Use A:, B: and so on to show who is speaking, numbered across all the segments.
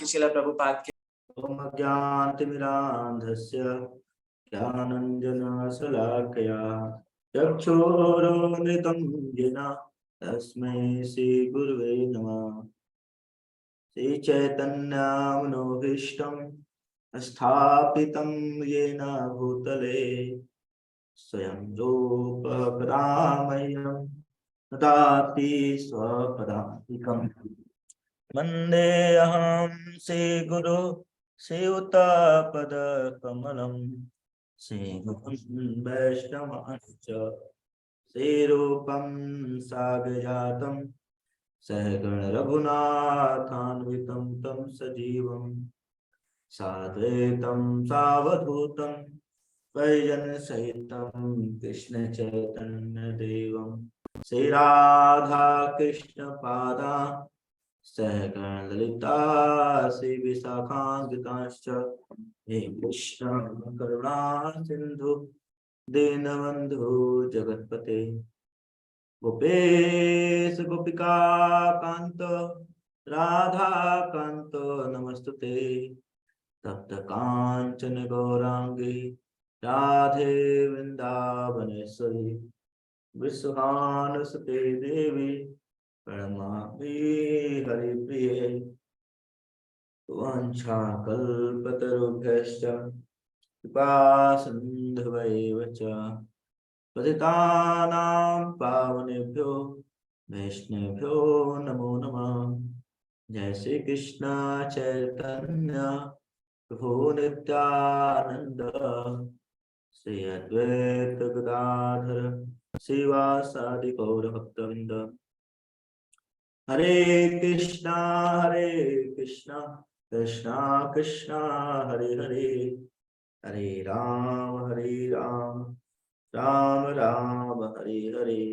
A: शिला प्रभुपाद के
B: ज्ञानतिमिरान्धस्य ज्ञानञ्जनशलाकया चक्षुरुन्मिलितं येन तस्मै श्रीगुरुवे नमः। श्रीचैतन्यमनोभीष्टं स्थापितं येन भूतले स्वयं रूपः परामह्यं ददाति स्वपदान्तिकम्। वन्देऽहं श्रीगुरु श्रीयुतपदकमलं श्रीगुरुं वैष्णवांश्च श्रीरूपं साग्रजातं सहगण रघुनाथान्वितं तं सजीवं साद्वैतं सावधूतं परिजनसहितं कृष्णचैतन्यदेवं श्रीराधा कृष्णपादा सहगण ललिता श्री विशाखान्विताश्च हे कृष्ण करुणा सिंधु दीनबंधु जगतपते गोपेश गोपिका कांत राधा कांत नमस्तुते तप्त कांचन गौरांगी राधे वृंदावनेश्वरी विश्वानुसुते देवी प्रणमामि हरिप्रिये वाञ्छाकल्पतरुभ्यश्च कृपासिन्धुभ्यैव च पतितानां पावनेभ्यो वैष्णवेभ्यो नमो नमः। जय श्री कृष्ण चैतन्य प्रभु नित्यानंद श्री अद्वैत गदाधर श्रीवासादि गौर भक्तवृंद। हरे कृष्णा कृष्णा कृष्णा हरे हरे, हरे राम राम राम हरे हरे।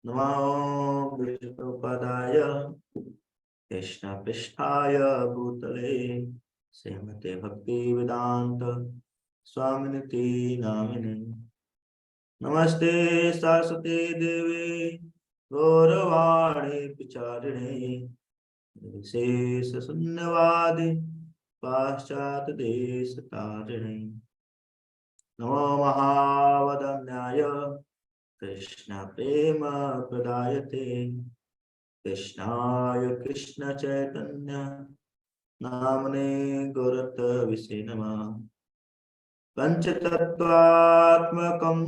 B: नमो विष्णुपदाय कृष्ण पृष्ठाय भूतले श्रीमते भक्ति वेदांत स्वामिनिति नामिने। नमस्ते सरस्वती देवी गौरवाणी विचारिणे विशेष शून्यवादी पाश्चात्य देश तारिणे। नमो महावदन्याय कृष्ण प्रेम प्रदायते कृष्णाय कृष्ण चैतन्य नामने गौरतविषे नमः। पंचतत्वात्मकं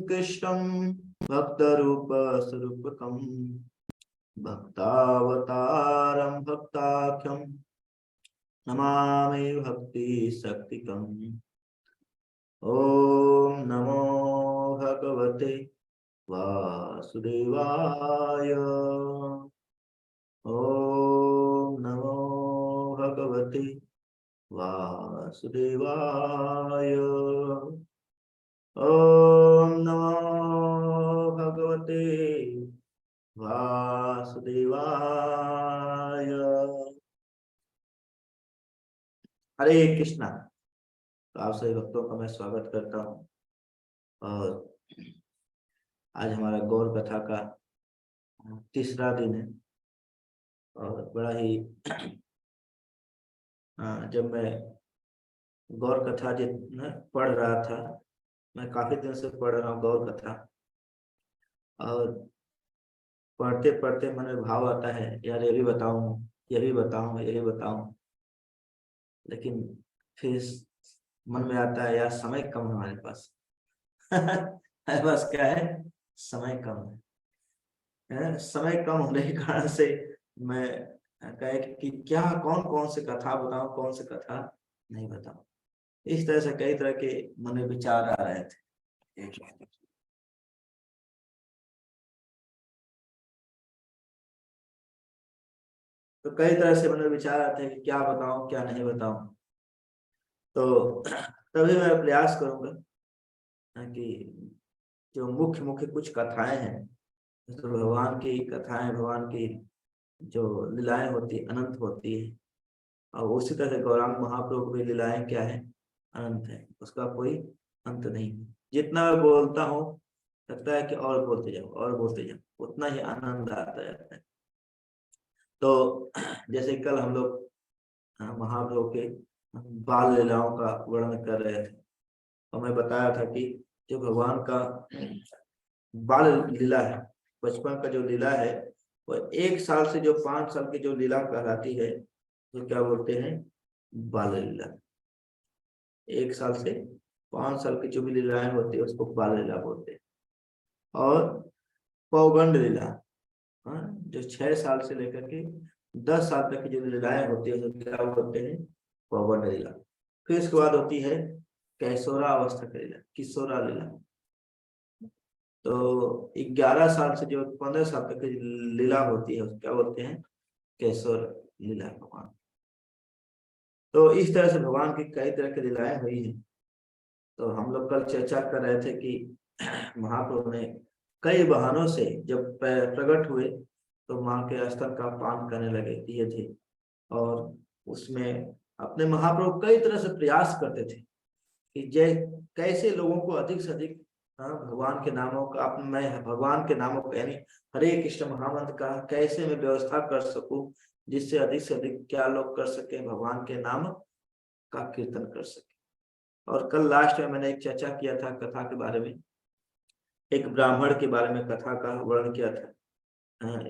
B: कृष्णं भक्तरूप स्वरूपकं भक्तावतारं भक्ताख्यं नमामि भक्ति शक्तिकम्। ओम नमो भगवते वासुदेवाय। ओम नमो भगवते वासुदेवाय। ओम नमो भगवते वासुदेवाय। हरे कृष्णा। तो आप सभी भक्तों का मैं स्वागत करता हूँ। और आज हमारा गौर कथा का तीसरा दिन है। और बड़ा ही जब मैं गौर कथा जितना पढ़ रहा था, मैं काफी दिन से पढ़ रहा हूँ गौर कथा, और पढ़ते पढ़ते मन में भाव आता है यार ये भी बताऊं ये भी बताऊं ये भी बताऊं, लेकिन फिर मन में आता है यार समय कम है हमारे पास। हमारे पास क्या है, समय कम है। समय कम होने के कारण से मैं कहे कि क्या कौन कौन से कथा बताऊं कौन से कथा नहीं बताऊं। इस तरह से कई तरह के मन में विचार आ रहे थे। तो कई तरह से मन में विचार आते हैं कि क्या बताऊं क्या नहीं बताऊं। तो तभी मैं प्रयास करूंगा कि जो मुख्य मुख्य कुछ कथाएं हैं, तो भगवान की कथाएं, भगवान की जो लीलाएं होती अनंत होती है, और उसी तरह से गौरांग महाप्रभु की लीलाएं क्या है, अनंत है, उसका कोई अंत नहीं। जितना मैं बोलता हूँ लगता है कि और बोलते जाओ और बोलते जाओ, उतना ही आनंद आता जाता है। तो जैसे कल हम लोग महाप्रभु के बाल लीलाओं का वर्णन कर रहे थे। और मैं बताया था कि जो भगवान का बाल लीला है, बचपन का जो लीला है, वो 1 साल से जो 5 साल की जो लीला कहलाती है, तो क्या बोलते हैं, बाल लीला। 1 साल से 5 साल की जो भी लीलाएं होती है उसको बाल लीला बोलते हैं। और पौगंड लीला, जो 6 साल से लेकर के 10 साल तक की जो लीलाएं होती है उसको क्या बोलते हैं, पौगंड लीला। फिर इसके बाद होती है कैशोरा अवस्था की लीला, किशोरा लीला। तो 11 साल से जो 15 साल तक की लीला होती है उसको क्या बोलते हैं, कैशोर लीला भगवान। तो इस तरह से भगवान की कई तरह की लीलाएं हुई हैं। तो हम लोग कल चर्चा कर रहे थे कि महाप्रभु ने कई बहानों से जब प्रकट हुए तो माँ के स्तन का पान करने लगे दिए थे। और उसमें अपने महाप्रभु कई तरह से प्रयास करते थे कि जय कैसे लोगों को अधिक से अधिक भगवान के नामों का, मैं भगवान के नामों का यानी हरे कृष्ण महामंत्र का कैसे मैं व्यवस्था कर सकूं, जिससे अधिक से अधिक क्या लोग कर सके, भगवान के नाम का कीर्तन कर सके। और कल लास्ट में मैंने एक चर्चा किया था कथा के बारे में, एक ब्राह्मण के बारे में कथा का वर्णन किया था।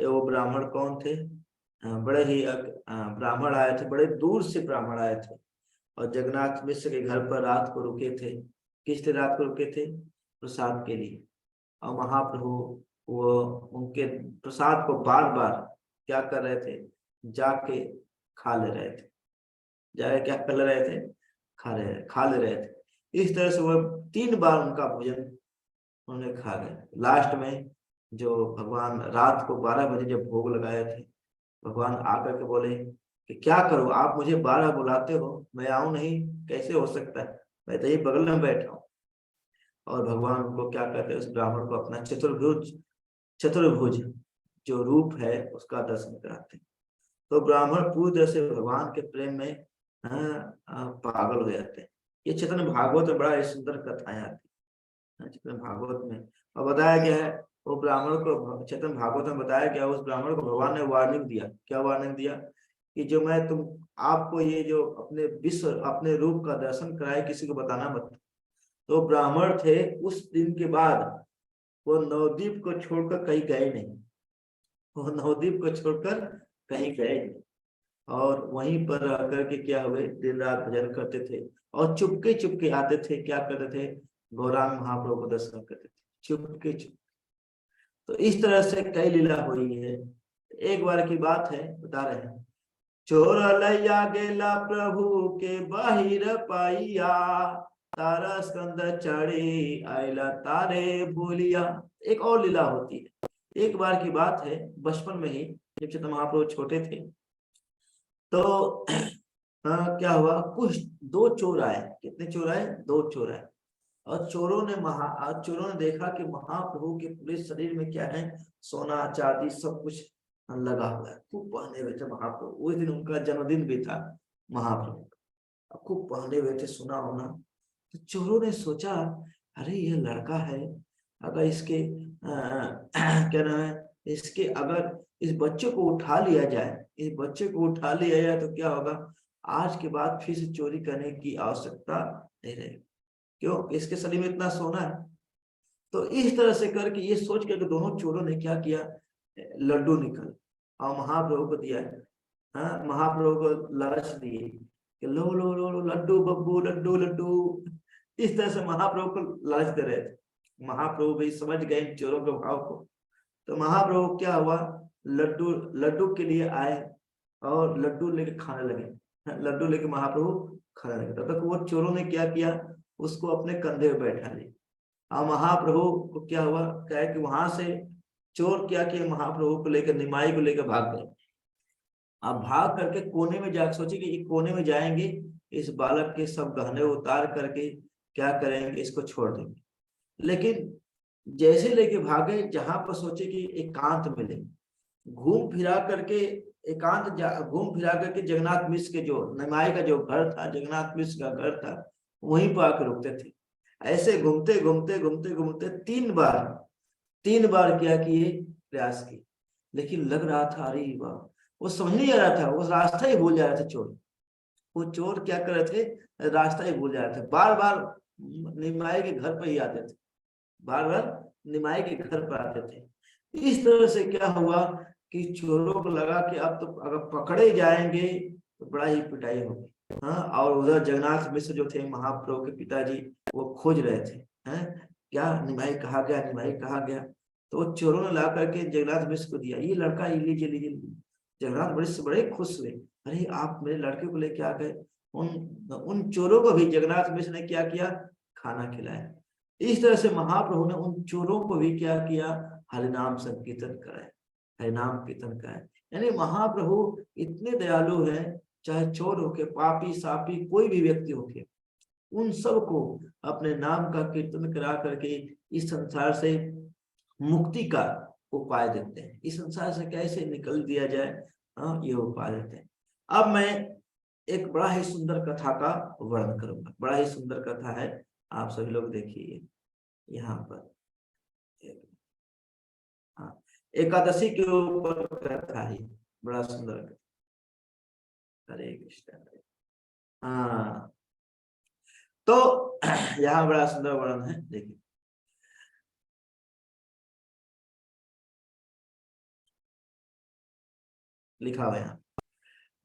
B: वो ब्राह्मण कौन थे, बड़े ही ब्राह्मण आए थे, बड़े दूर से ब्राह्मण आए थे और जगन्नाथ मिश्र के घर पर रात को रुके थे। किस लिए रात को रुके थे, प्रसाद के लिए। और महाप्रभु वो उनके प्रसाद को बार बार क्या कर रहे थे, जाके खा ले रहे थे, जाके क्या कर ले रहे थे, खा ले रहे थे। इस तरह से वो 3 बार उनका भोजन उन्होंने खा गए। लास्ट में जो भगवान रात को 12 बजे जब भोग लगाए थे, भगवान आकर के बोले कि क्या करूं, आप मुझे 12 बुलाते हो, मैं आऊं नहीं, कैसे हो सकता है, मैं तो यही बगल में बैठा हूं। और भगवान उनको क्या कहते हैं, उस ब्राह्मण को अपना चतुर्भुज जो रूप है उसका दर्शन कराते हैं। तो ब्राह्मण पूरी तरह से भगवान के प्रेम में पागल हो जाते हैं। ये चैतन्य भागवत में बड़ा सुंदर कथाएं आती है चैतन्य भागवत में। और बताया गया है वो ब्राह्मण को, चैतन्य भागवत में बताया गया उस ब्राह्मण को भगवान ने वार्निंग दिया। क्या वार्निंग दिया, कि जो मैं आपको ये जो अपने विश्व अपने रूप का दर्शन कराए किसी को बताना मत। तो ब्राह्मण थे, उस दिन के बाद वो नवद्वीप को छोड़कर कहीं गए नहीं, वो नवद्वीप को छोड़कर कहीं गए नहीं। और वहीं पर आकर के क्या हुए, दिन रात भजन करते थे और चुपके चुपके आते थे, क्या करते थे, गौरांग महाप्रभु को दर्शन करते थे चुपके चुपके। तो इस तरह से कई लीला हुई है। एक बार की बात है, बता रहे हैं, चोर लैया गेला प्रभु के बाहिर पाइया, तारा स्कंद चढ़ी आइला तारे बोलिया। एक और लीला होती है। एक बार की बात है, बचपन में ही जब चैतन्य महाप्रभु छोटे थे तो क्या हुआ, कुछ 2 चोर आए। कितने चोर आए, 2 चोर आए। और चोरों ने देखा कि महाप्रभु के पूरे शरीर में क्या है, सोना चांदी सब कुछ लगा हुआ है, खूब पहने हुए थे महाप्रभु। उस दिन उनका जन्मदिन भी था महाप्रभु का, खूब पहने हुए थे सोना होना। तो चोरों ने सोचा, अरे ये लड़का है, अगर इसके क्या नाम है, इसके अगर इस बच्चे को उठा लिया जाए, इस बच्चे को उठा लिया जाए तो क्या होगा, आज के बाद फिर से चोरी करने की आवश्यकता नहीं रहेगी। क्यों, इसके शरीर में इतना सोना है। तो इस तरह से करके ये सोच करके दोनों चोरों ने क्या किया, लड्डू निकल और महाप्रभु को दिया। महाप्रभु को लालच दिए कि लो लो लो लो लड्डू बब्बू, लड्डू लड्डू। इस तरह से महाप्रभु को लालच दे रहे थे। महाप्रभु भी समझ गए चोरों के भाव को। तो महाप्रभु क्या हुआ, लड्डू लड्डू के लिए आए और लड्डू लेके खाने लगे। लड्डू लेके महाप्रभु खाने लगे। तब तक वो चोरों ने क्या किया, उसको अपने कंधे पे बैठा लिया। और महाप्रभु को क्या हुआ, क्या कि वहां से चोर क्या किया, महाप्रभु को लेकर निमाई को लेकर भाग गए। अब भाग करके कोने में जाकर सोचे कि ये कोने में जाएंगे, इस बालक के सब गहने उतार करके क्या करेंगे, इसको छोड़ देंगे। लेकिन जैसे लेके भागे, जहां पर सोचे कि एकांत मिले, घूम फिरा करके घूम फिरा करके जगन्नाथ मिश्र के जो निमाई का जो घर था, जगन्नाथ मिश्र का घर था, वहीं पर आकर रुकते थे। ऐसे घूमते घूमते घूमते घूमते 3 बार क्या किए, प्रयास किए। लेकिन लग रहा था, अरे वाह, वो समझ नहीं आ रहा था, वो रास्ता ही भूल जा रहे थे चोर। वो चोर क्या कर रहे थे, रास्ता ही भूल जा रहे थे, बार बार निमाई के घर पर ही आते थे, बार बार निमाई के घर पर आते थे। इस तरह से क्या हुआ कि चोरों को लगा कि अब तो अगर पकड़े जाएंगे तो बड़ा ही पिटाई होगी। हाँ, और उधर जगन्नाथ मिश्र जो थे महाप्रभु के पिताजी, वो खोज रहे थे, हैं क्या निमाई कहा गया, निमाई कहा गया। तो चोरों ने ला करके जगन्नाथ मिश्र को दिया, ये लड़का ये लीजिए लीजिए। जगन्नाथ बड़े से बड़े खुश हुए, अरे आप मेरे लड़के को लेके आ गए। उन उन चोरों को भी जगन्नाथ मिश्र ने क्या किया, खाना खिलाया। इस तरह से महाप्रभु ने उन चोरों को भी क्या किया, हरिनाम संकीर्तन कराए, हरिनाम कीर्तन कराए। यानी महाप्रभु इतने दयालु हैं, चाहे चोर होके, पापी सापी कोई भी व्यक्ति होके, उन सबको अपने नाम का कीर्तन करा करके इस संसार से मुक्ति का उपाय देते हैं। इस संसार से कैसे निकल दिया जाए, ये उपाय देते हैं। अब मैं एक बड़ा ही सुंदर कथा का वर्णन करूंगा, बड़ा ही सुंदर कथा है, आप सभी लोग देखिए यहाँ पर। हाँ, एकादशी के ऊपर कथा है, बड़ा सुंदर कथा। हरे कृष्ण। हाँ, तो यहाँ बड़ा सुंदर वर्णन है, देखिए। लिखा हुआ यहाँ,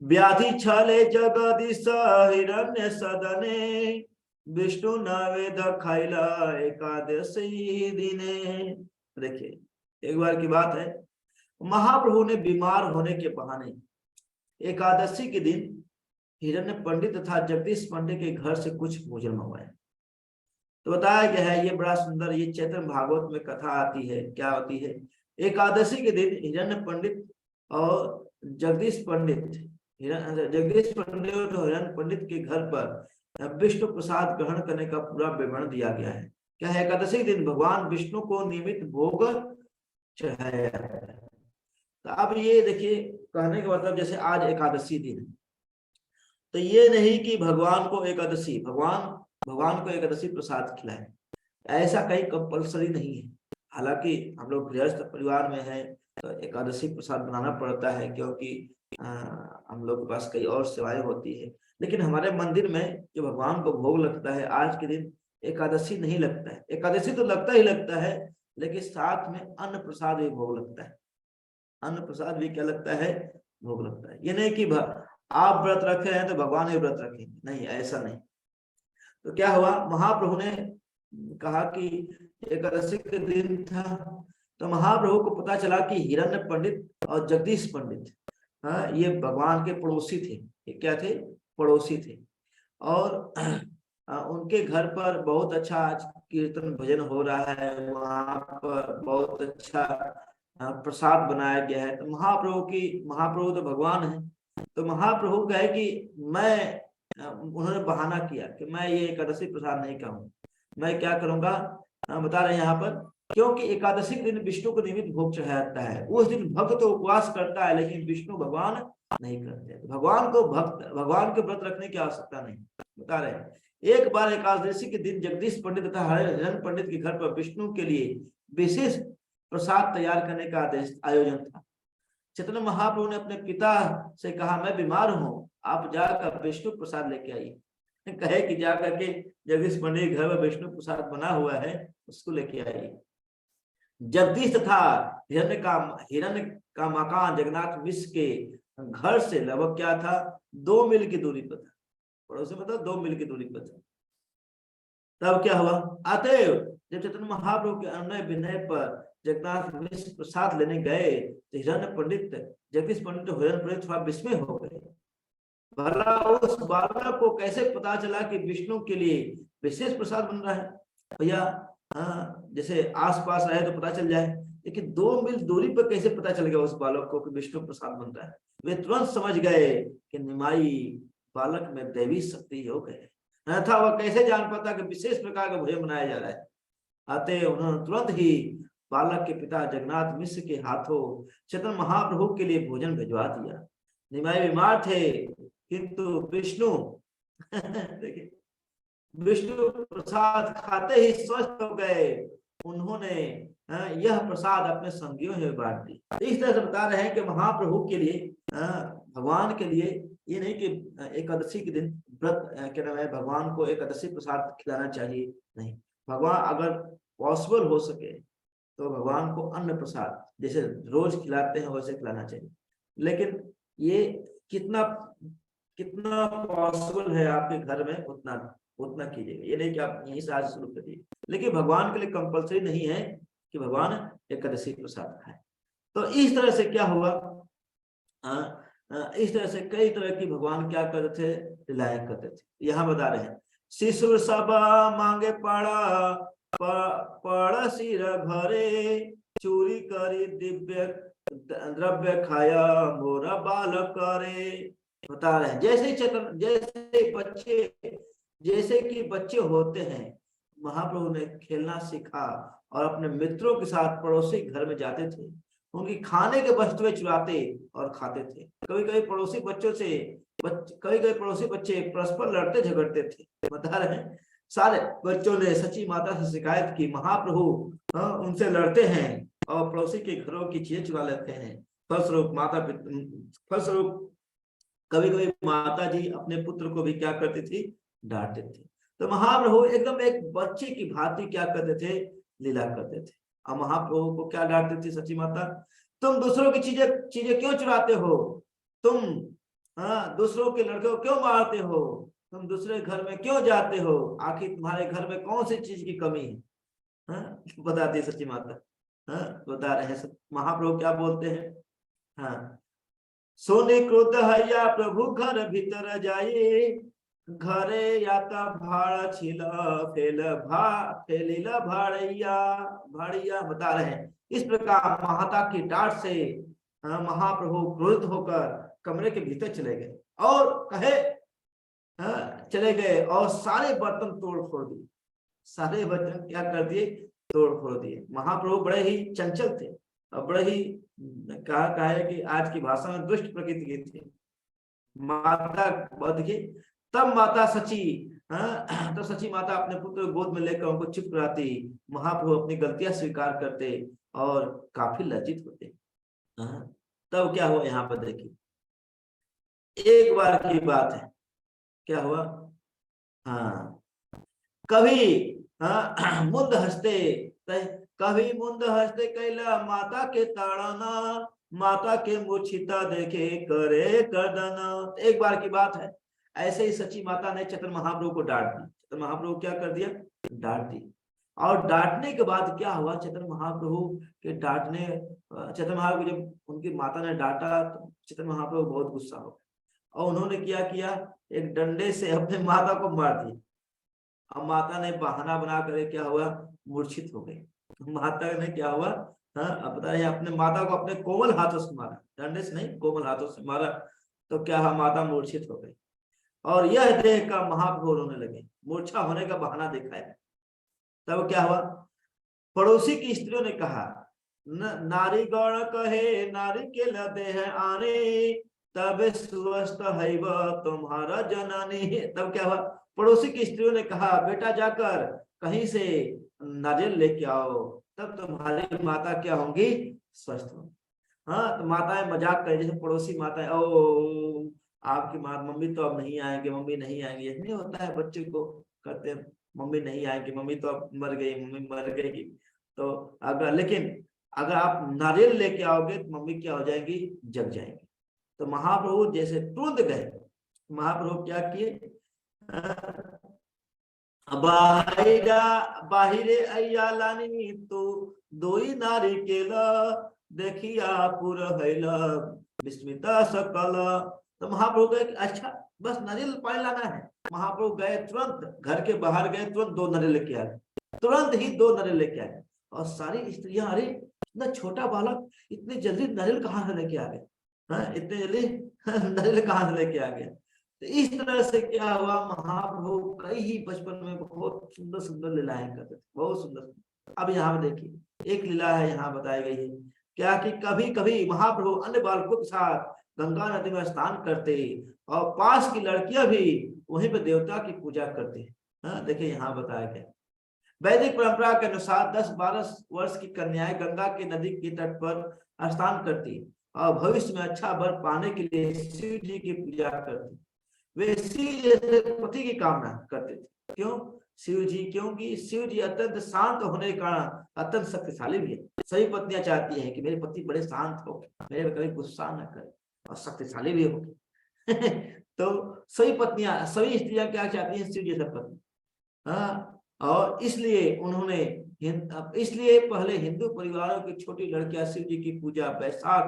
B: व्याधि छले जगदीश हिरण्य सदने, विष्णु नवेद खैला एकादशी दिने। देखिए, एक बार की बात है, महाप्रभु ने बीमार होने के बहाने एकादशी के दिन हिरण्य पंडित तथा जगदीश पंडित के घर से कुछ भोजन मंगवाया। तो बताया गया है, ये बड़ा सुंदर, ये चैतन्य भागवत में कथा आती है, क्या होती है, एकादशी के दिन हिरण्य पंडित और जगदीश पंडित, जगदीश पंडित और हिरण्य पंडित के घर पर विष्णु प्रसाद ग्रहण करने का पूरा विवरण दिया गया है। क्या है, एकादशी के दिन भगवान विष्णु को नियमित भोग चढ़ाया। तो अब ये देखिए, कहने का मतलब जैसे आज एकादशी दिन है, तो ये नहीं कि भगवान को एकादशी, भगवान को एकादशी प्रसाद खिलाए, ऐसा कहीं कंपलसरी नहीं है। हालांकि हम लोग गृहस्थ परिवार में है तो एकादशी प्रसाद बनाना पड़ता है, क्योंकि हम लोग के पास कई और सेवाएं होती है। लेकिन हमारे मंदिर में जो भगवान को भोग लगता है आज के दिन, एकादशी नहीं लगता है। एकादशी तो लगता ही लगता है, लेकिन साथ में अन्न प्रसाद भी भोग लगता है। अन्न प्रसाद भी क्या लगता है, भोग लगता है। ये नहीं कि आप व्रत रखे हैं तो भगवान ही व्रत रखेंगे, नहीं, ऐसा नहीं। तो क्या हुआ, महाप्रभु ने कहा कि एकादशी के दिन था, तो महाप्रभु को पता चला कि हिरण्य पंडित और जगदीश पंडित, हाँ, ये भगवान के पड़ोसी थे। ये क्या थे, पड़ोसी थे। और उनके घर पर बहुत अच्छा आज कीर्तन भजन हो रहा है, वहां पर बहुत अच्छा प्रसाद बनाया गया है। तो महाप्रभु तो भगवान है, तो महाप्रभु कहे कि मैं, उन्होंने बहाना किया कि मैं ये एकादशी प्रसाद नहीं खाऊंगा, मैं क्या करूंगा, बता रहे हैं यहाँ पर, क्योंकि एकादशी के दिन विष्णु को नियमित भोग चढ़ाया जाता है। उस दिन भक्त तो उपवास करता है, लेकिन विष्णु भगवान नहीं करते। भगवान के व्रत रखने की आवश्यकता नहीं, बता रहे हैं। एक बार एकादशी के दिन जगदीश पंडित तथा हिरण्य पंडित के घर पर विष्णु के लिए विशेष प्रसाद तैयार करने का आयोजन था। चैतन्य महाप्रभु ने अपने पिता से कहा, मैं बीमार हूँ, आप जाकर विष्णु प्रसाद लेके आइए। कहे कि जाकर के जगदीश पंडित घर में विष्णु प्रसाद बना हुआ है, उसको लेके आइए। जगदीश तथा हिरण्य का मकान जगन्नाथ मिश्र के घर से लगभग क्या था, 2 मील की दूरी पर था। पड़ोसी मतलब 2 मील की दूरी पर था। तब क्या हुआ, अतएव जब चैतन्य महाप्रभु के अनुनय विनय पर जगन्नाथ मिश्र प्रसाद लेने गए तो हिरण्य पंडित, जगदीश पंडित और हिरण्य पंडित थोड़ा विस्मय हो गए। भला उस बालक को कैसे पता चला कि विष्णु के लिए विशेष प्रसाद बन रहा है। भैया, जैसे आसपास रहे तो पता चल जाए, लेकिन 2 मील दूरी पर कैसे पता चल गया उस बालक को कि विष्णु प्रसाद बन रहा है। वे तुरंत समझ गए कि निमाई बालक में दैवी शक्ति हो गए, था वह कैसे जान पाता कि विशेष प्रकार का भोजन बनाया जा रहा है। अतः उन्होंने तुरंत ही बालक के पिता जगन्नाथ मिश्र के हाथों चैतन्य महाप्रभु के लिए भोजन भिजवा दिया। निमाई बीमार थे, किंतु विष्णु देखिए, विष्णु प्रसाद खाते ही स्वस्थ हो गए। उन्होंने यह प्रसाद अपने संगियों में बांट दी। इस तरह से बता रहे हैं कि महाप्रभु के लिए, भगवान के लिए ये नहीं कि एकादशी के दिन व्रत क्या नाम है, भगवान को एकादशी प्रसाद खिलाना चाहिए, नहीं। भगवान अगर पॉसिबल हो सके तो भगवान को अन्न प्रसाद जैसे रोज खिलाते हैं वैसे खिलाना चाहिए। लेकिन ये कितना कितना पॉसिबल है आपके घर में उतना उतना कीजिएगा, ये नहीं कि आप यहीं से आज शुरू करिए। लेकिन भगवान के लिए कंपलसरी नहीं है कि भगवान एकादशी प्रसाद खाए। तो इस तरह से क्या हुआ, इस तरह से कई तरह की भगवान क्या करते थे, लीलाएं करते थे। यहाँ बता रहे हैं, शिशु सब मांगे पड़ा पड़ सिर भरे, चोरी करी दिव्य द्रव्य खाया मोरा बाल करे। बता रहे हैं जैसे चतुर जैसे कि बच्चे होते हैं, महाप्रभु ने खेलना सीखा और अपने मित्रों के साथ पड़ोसी घर में जाते थे, उनकी खाने के वस्तुएं चुराते और खाते थे। कभी कभी पड़ोसी बच्चों से कभी कभी पड़ोसी बच्चे परस्पर लड़ते झगड़ते थे। बता रहे हैं सारे बच्चों ने सची माता से शिकायत की, महाप्रभु उनसे लड़ते हैं और पड़ोसी के घरों की चीजें चुरा लेते हैं। फलस्वरूप कभी कभी माता जी अपने पुत्र को भी क्या करती थी, डांटते थे। तो महाप्रभु एकदम एक बच्चे की भांति क्या करते थे, लीला करते थे। और महाप्रभु को क्या डांटती थी सची माता, तुम दूसरों की चीजें क्यों चुराते हो, तुम दूसरों के लड़के को क्यों मारते हो, तुम दूसरे घर में क्यों जाते हो, आखिर तुम्हारे घर में कौन सी चीज की कमी है, बताती है सची माता। बता रहे हैं महाप्रभु क्या बोलते हैं, सोने क्रोध हैया प्रभु घर भीतर जाए, घरे याता भाड़ छिला फेलिला भाड़िया। बता रहे हैं इस प्रकार माता की डांट से महाप्रभु क्रोधित होकर कमरे के भीतर चले गए और कहे चले गए और सारे बर्तन तोड़ फोड़ दिए। सारे बर्तन क्या कर दिए, तोड़ फोड़ दिए। महाप्रभु बड़े ही चंचल थे और बड़े ही कहा है कि आज की भाषा में दुष्ट प्रकृति की थी। माता बध गई, तब माता सची तो सची माता अपने पुत्र गोद में लेकर उनको चुप कराती। महाप्रभु अपनी गलतियां स्वीकार करते और काफी लज्जित होते। तब क्या हुआ यहाँ पर देखिए, एक बार की बात है, क्या हुआ, कभी मुंद हंसते कैला माता के ताड़ना, माता के मूर्छिता देखे करे करदना। एक बार की बात है, ऐसे ही सची माता ने चतुर महाप्रभु को डांट दी। चतुर महाप्रभु क्या कर दिया, डांट दी। और डांटने के बाद क्या हुआ, चतुर महाप्रभु के डांटने, चतुर महाप्रभु जब उनकी माता ने डांटा तो चतुर महाप्रभु बहुत गुस्सा हो और उन्होंने क्या किया, एक डंडे से अपने माता को मार दिया। अब माता ने बहाना बना कर क्या हुआ, मूर्छित हो गई। माता ने क्या हुआ, अब बताइए, अपने माता को अपने कोमल हाथों से मारा, डंडे से नहीं कोमल हाथों से मारा। तो क्या हुआ, माता मूर्छित हो गई और यह देख का महाप्रभु रोने लगे, मूर्छा होने का बहाना दिखाया। तब क्या हुआ, पड़ोसी की स्त्रियों ने कहा, नारी गौण कहे नारी के लदे हैं आने, तब स्वस्थ है तुम्हारा जनानी। तब क्या हुआ, पड़ोसी की स्त्रियों ने कहा, बेटा जाकर कहीं से नारियल लेके आओ, तब तुम्हारी माता क्या होंगी, स्वस्थ होंगी। तो माताएं मजाक करें, जैसे पड़ोसी माताएं, ओ आपकी मम्मी तो अब नहीं आएंगे, मम्मी नहीं आएंगे। नहीं होता है, बच्चे को करते हैं, मम्मी नहीं आएंगी, मम्मी तो अब मर गई, मम्मी मर गई। तो लेकिन अगर आप नारियल लेके आओगे तो मम्मी क्या हो जाएंगी, जग जाएंगी। तो महाप्रभु जैसे तुरंत गए, महाप्रभु क्या किए, बाहिरे अय्या लानी तो दोई नारी केला, देखिया पुर हैला विस्मिता सकल। तो महाप्रभु कहे अच्छा बस नारियल पानी लाना है। महाप्रभु गए, तुरंत घर के बाहर गए, तुरंत 2 नारियल लेके आए, तुरंत ही 2 नारियल लेके आए। और सारी स्त्रियां, अरे इतना छोटा बालक इतनी जल्दी नारियल कहाँ से लेके आ गए, इतने जल्दी नारियल कहाँ से लेके आ गया। तो इस तरह से क्या हुआ, महाप्रभु कई ही बचपन में बहुत सुंदर सुंदर लीलाएं करते थे, बहुत सुंदर। अब यहाँ देखिए एक लीला है यहाँ बताई गई है, क्या कि कभी कभी महाप्रभु अन्य बालकों के साथ गंगा नदी में स्नान करते और पास की लड़कियां भी वहीं पर देवता की पूजा करती है। देखिए यहाँ बताया गया, वैदिक परंपरा के अनुसार 10-12 वर्ष की कन्याएं गंगा के नदी के तट पर स्नान करती और भविष्य में अच्छा वर पाने के लिए शिव जी की पूजा करते। वे शिव जैसे पति की कामना करते थे। क्यों शिव जी? क्योंकि शिव जी अत्यंत शांत होने के कारण अत्यंत शक्तिशाली भी है। सभी पत्नियां चाहती हैं कि मेरे पति बड़े शांत हो, मेरे पे कभी गुस्सा न करे और शक्तिशाली भी हो। तो सभी पत्नियां, सभी स्त्रियां क्या चाहती हैं? शिव जैसा पति। हाँ, और इसलिए उन्होंने इसलिए पहले हिंदू परिवारों की छोटी लड़कियां शिव जी की पूजा वैशाख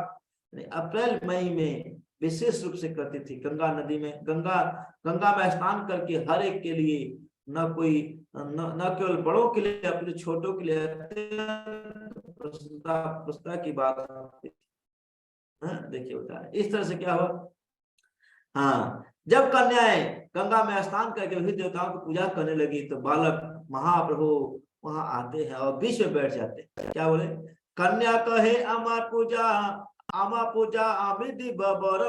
B: अप्रैल मई में विशेष रूप से करती थी। गंगा नदी में गंगा में स्नान करके हर एक के लिए, न कोई न केवल बड़ों के लिए, अपने छोटों के लिए प्रसन्नता की बात थी। देखिए होता है इस तरह से क्या हुआ। हाँ, जब कन्याएं गंगा में स्नान करके विभिन्न देवताओं की पूजा करने लगी तो बालक महाप्रभु वहां आते हैं और बीच में बैठ जाते हैं। क्या बोले? कन्या कहे अमर पूजा, आमा पूजा अमृति बबर,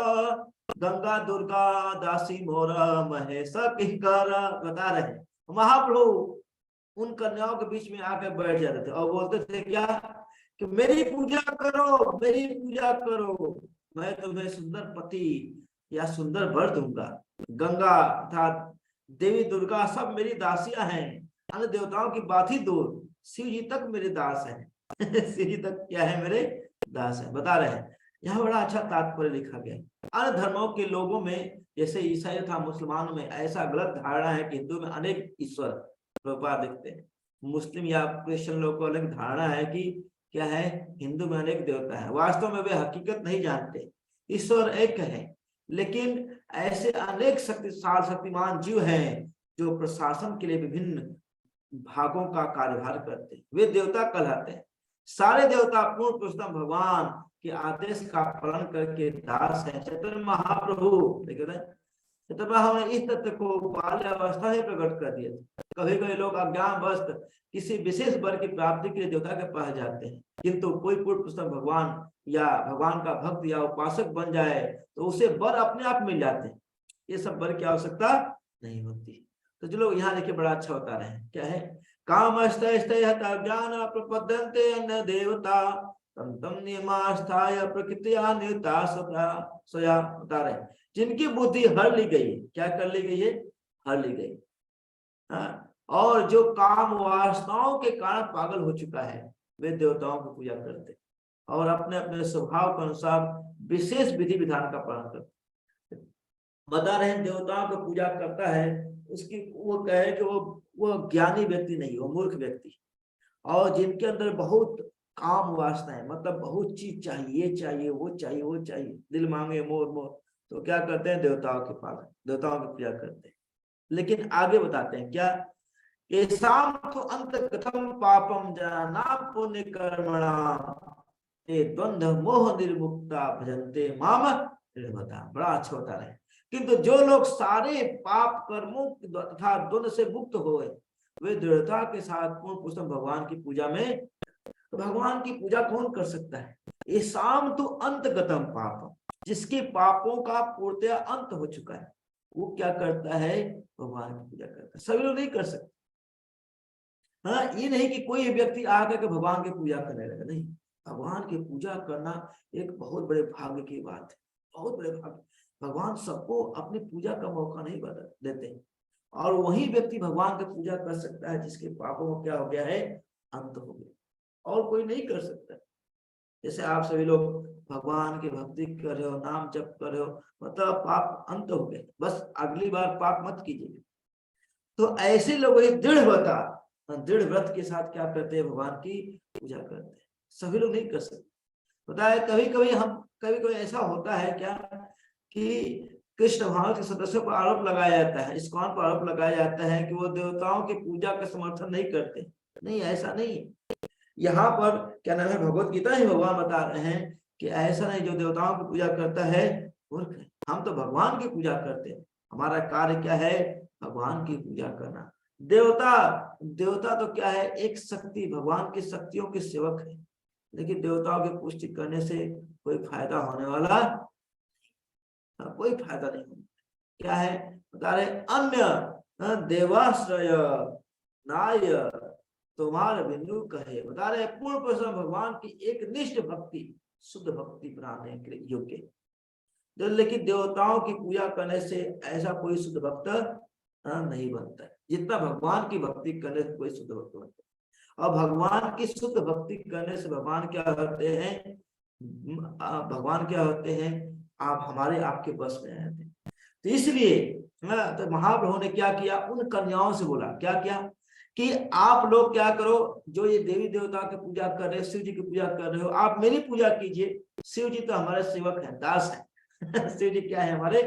B: गंगा दुर्गा दासी मोर महेश किंकर। बता रहे महाप्रभु उन कन्याओं के बीच में आकर बैठ जाते थे और बोलते थे क्या कि मेरी पूजा करो, मेरी पूजा करो, मैं तुम्हें सुंदर पति या सुंदर वर दूंगा। गंगा अर्थात देवी दुर्गा सब मेरी दासियां हैं, अन्य देवताओं की बात ही दूर, शिव जी तक मेरे दास हैं। शिव जी तक क्या है? मेरे दास हैं। बता रहे हैं यहाँ बड़ा अच्छा तात्पर्य लिखा गया। अन्य धर्मों के लोगों में जैसे ईसाई था, मुसलमानों में ऐसा गलत धारणा है कि हिंदू में अनेक ईश्वर देखते हैं। मुस्लिम या क्रिश्चियन लोगों को अलग धारणा है कि क्या है? हिंदू में अनेक देवता है। वास्तव में वे हकीकत नहीं जानते, ईश्वर एक है, लेकिन ऐसे अनेक शक्तिमान जीव हैं जो प्रशासन के लिए विभिन्न भागों का कार्यभार करते हैं। वे देवता कहलाते हैं। सारे देवता पूर्ण पुरुषोत्तम भगवान के आदेश का पालन करके दास है। चैतन्य महाप्रभु हमने इस तथ्य को बाल्यावस्था में प्रकट कर दिया। कभी कभी लोग अज्ञानवश किसी विशेष वर की प्राप्ति के लिए देवता के पास जाते हैं, किंतु कोई पूर्ण पुरुषोत्तम भगवान या भगवान का भक्त या उपासक बन जाए तो उसे वर अपने आप मिल जाते हैं। ये सब वर की आवश्यकता नहीं होती। तो जो लोग यहाँ लिखे बड़ा अच्छा बता रहे हैं। क्या है? काम ज्ञान प्रपद्यन्ते अन्य देवता तम नियमास्थाय प्रकृतिया नियुक्ता स्वया। बता रहे हैं जिनकी बुद्धि हर ली गई है। क्या कर ली गई है? हर ली गई। हाँ, और जो काम वासनाओं के कारण पागल हो चुका है वे देवताओं की पूजा करते और अपने अपने स्वभाव के अनुसार विशेष विधि विधान का पालन करते। बता रहे हैं देवताओं की पूजा करता है उसकी वो कहे कि वो ज्ञानी व्यक्ति नहीं, वो मूर्ख व्यक्ति। और जिनके अंदर बहुत काम वासना है, मतलब बहुत चीज चाहिए, ये चाहिए, वो चाहिए, वो चाहिए, दिल मांगे मोर मोर, तो क्या करते हैं? देवताओं के पालन, देवताओं की पूजा करते हैं। लेकिन आगे बताते हैं क्या? येषां तो अंत कथम पापम जाना पुण्य कर्मणा ते द्वंद्व मोह निर्मुक्ता भजन्ते माम निर्मता। बड़ा अच्छा बता रहे हैं। किंतु जो लोग सारे पाप कर्मों तथा द्वंद्व से मुक्त हुए वे दृढ़ता के साथ पूर्ण पुरुषोत्तम भगवान की पूजा में, तो भगवान की पूजा कौन कर सकता है? येषां तो अंतगतम पापम, जिसके पापों का पूर्णतया अंत हो चुका है वो क्या करता है? भगवान की पूजा करता है। सभी लोग नहीं कर सकते। हाँ, ये नहीं कि कोई व्यक्ति आकर के भगवान की पूजा करने लगा, नहीं। भगवान की पूजा करना एक बहुत बड़े भाग्य की बात है, बहुत बड़े भाग्य। भगवान सबको अपनी पूजा का मौका नहीं देते और वही व्यक्ति भगवान की पूजा कर सकता है जिसके पापों में क्या हो गया है? अंत हो गया, और कोई नहीं कर सकता। जैसे आप सभी लोग भगवान की भक्ति कर रहे हो, नाम जप कर रहे हो, मतलब पाप अंत हो गए, बस अगली बार पाप मत कीजिए। तो ऐसे लोग दृढ़ व्रत के साथ क्या करते हैं? भगवान की पूजा करते हैं। सभी लोग नहीं कर सकते। पता है कभी कभी ऐसा होता है क्या कि कृष्ण भगवान के सदस्यों पर आरोप लगाया जाता है, इस्कॉन पर आरोप लगाया जाता है कि वो देवताओं की पूजा का समर्थन नहीं करते। नहीं, ऐसा नहीं। यहाँ पर क्या नाम है? भगवत गीता ही भगवान बता रहे हैं कि ऐसा नहीं जो देवताओं की पूजा करता है मूर्ख है। हम तो भगवान की पूजा करते हैं, हमारा कार्य क्या है? भगवान की पूजा करना। देवता तो क्या है? एक शक्ति, भगवान की शक्तियों के सेवक है, लेकिन देवताओं की पुष्टि करने से कोई फायदा होने वाला, कोई फायदा नहीं होगा। क्या है? बता रहे अन्य देवाश्रय नाय तुम्हारे बिंदु कहे। बता रहे पूर्ण पुरुष भगवान की एक निष्ठ भक्ति शुद्ध भक्ति बनाने के लिए योग्य। लेकिन देवताओं की पूजा करने से ऐसा कोई शुद्ध भक्त नहीं बनता है, जितना भगवान की भक्ति करने से कोई शुद्ध भक्त बनता है। और भगवान की शुद्ध भक्ति करने से भगवान क्या होते हैं, भगवान क्या होते हैं, आप हमारे आपके बस में रहते हैं। तो इसलिए तो महाप्रभु ने क्या किया, उन कन्याओं से बोला, क्या किया कि आप लोग क्या करो, जो ये देवी देवता की पूजा कर रहे हो, शिव जी की पूजा कर रहे हो, आप मेरी पूजा कीजिए। शिव जी तो हमारे सेवक हैं, दास है। शिव जी क्या है, हमारे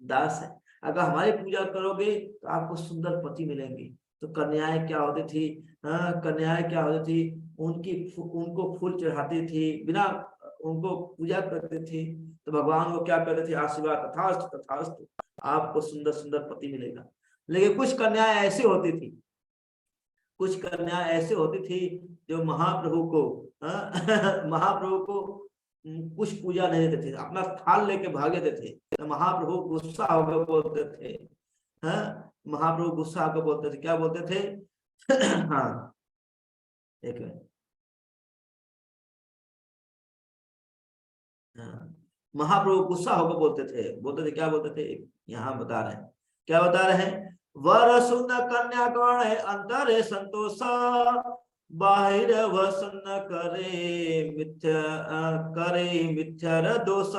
B: दास है। अगर हमारी पूजा करोगे तो आपको सुंदर पति मिलेंगे। तो कन्याएं क्या होती थी, कन्याएं क्या होती थी, उनको फूल चढ़ाती थी, बिना उनको पूजा करते थे। तो भगवान वो क्या करते थे, आशीर्वाद तथास्तु तथास्तु, आपको सुंदर सुंदर पति मिलेगा। लेकिन कुछ कन्याएं ऐसी होती थी, कुछ कन्याएं ऐसे होती थी जो महाप्रभु को महाप्रभु को कुछ पूजा नहीं देते थे, अपना थाल लेके भागे देते थे। तो महाप्रभु गुस्सा होकर बोलते थे, महाप्रभु गुस्सा होकर बोलते थे, क्या बोलते थे? हाँ, एक मिनट। महाप्रभु गुस्सा होकर बोलते थे क्या बोलते थे, यहाँ बता रहे हैं, क्या बता रहे हैं? वर सुंदर कन्या गण है अंतर है संतोष, बाहिर वसन करे मिथ्या दोष।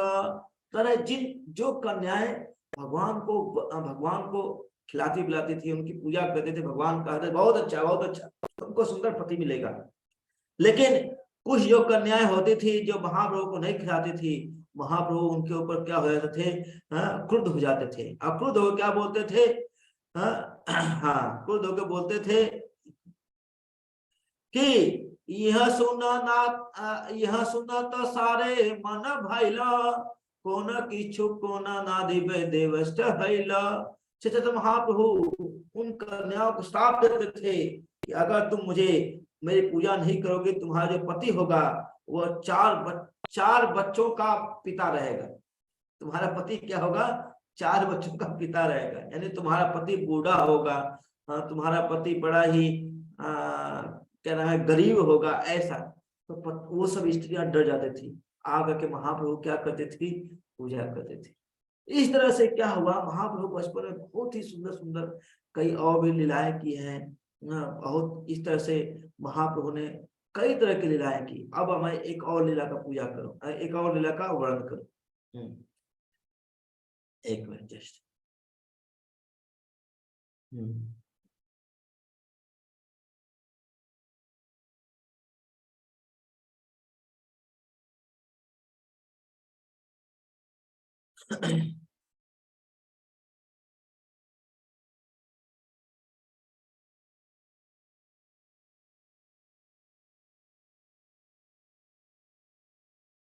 B: तरह जिन जो कन्याएं भगवान को खिलाती पिलाती थी, उनकी पूजा करते थे, भगवान कहते बहुत अच्छा तुमको सुंदर पति मिलेगा। लेकिन कुछ जो कन्याएं होती थी जो महाप्रभु को नहीं खिलाती थी, महाप्रभु उनके ऊपर क्या हो जाते थे, क्रुद्ध हो जाते थे। और क्रुद्ध हो क्या बोलते थे, हाँ, क्रुद्ध होकर बोलते थे कि यह सुना तो सारे मन भैला, कोन किछु कोन नादि देवष्ट भैला। चैतन्य महाप्रभु उन कन्याओं को श्राप देते थे कि अगर तुम मुझे मेरी पूजा नहीं करोगे, तुम्हारा जो पति होगा वो चार बच्चों का पिता रहेगा। तुम्हारा पति क्या होगा, 4 बच्चों का पिता रहेगा। यानी तुम्हारा पति बूढ़ा होगा, तुम्हारा पति बड़ा ही क्या नाम है, गरीब होगा, ऐसा। तो वो सब स्त्रियां डर जाती थी, आकर के महाप्रभु क्या करते थे, पूजा करते थे। इस तरह से क्या हुआ, महाप्रभु बचपन में बहुत ही सुंदर सुंदर कई और भी लीलाएं की हैं। बहुत इस तरह से महाप्रभु ने कई तरह की लीलाएं की। अब मैं एक और लीला का पूजा करूं, एक और लीला का वर्णन करूं। एक मिनट जस्ट।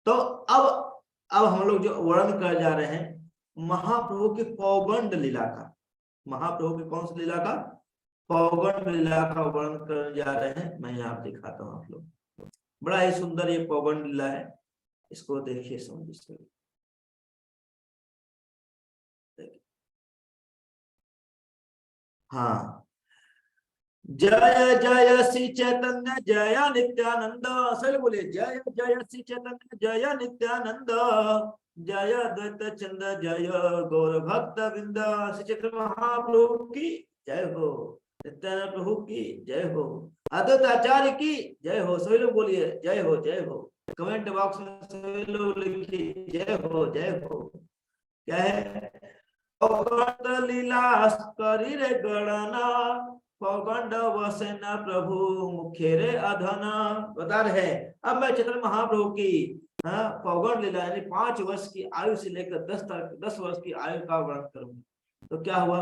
B: तो अब हम लोग जो वर्णन कर जा रहे हैं महाप्रभु की पौगंड लीला का, महाप्रभु की कौन सी लीला का, पौगंड लीला का वर्णन कर जा रहे हैं। मैं यहाँ दिखाता हूँ, आप लोग बड़ा ही सुंदर ये पौगंड लीला है, इसको देखिए समझिए। हाँ, जय जय श्री चैतन्य जय नित्यानंद, सर बोले जय जय श्री चैतन्य जय नित्यानंद, जय द्वैत चंद जय गौर भक्त वृंद। श्री चैतन्य महाप्रभु की जय हो, नित्यानंद प्रभु की जय हो, अद्वैत आचार्य की जय हो। सभी लोग बोलिए जय हो जय हो, कमेंट बॉक्स में सभी लोग लिखिए जय हो जय हो। क्या है, लीला करी रे गणना, पौगंड वसन प्रभु मुखे रे अधना। बता रहे हैं अब मैं चैतन्य महाप्रभु की पौगंड लीला यानी 5 वर्ष की आयु से लेकर 10 वर्ष की आयु का वर्णन करूंगा। तो क्या हुआ,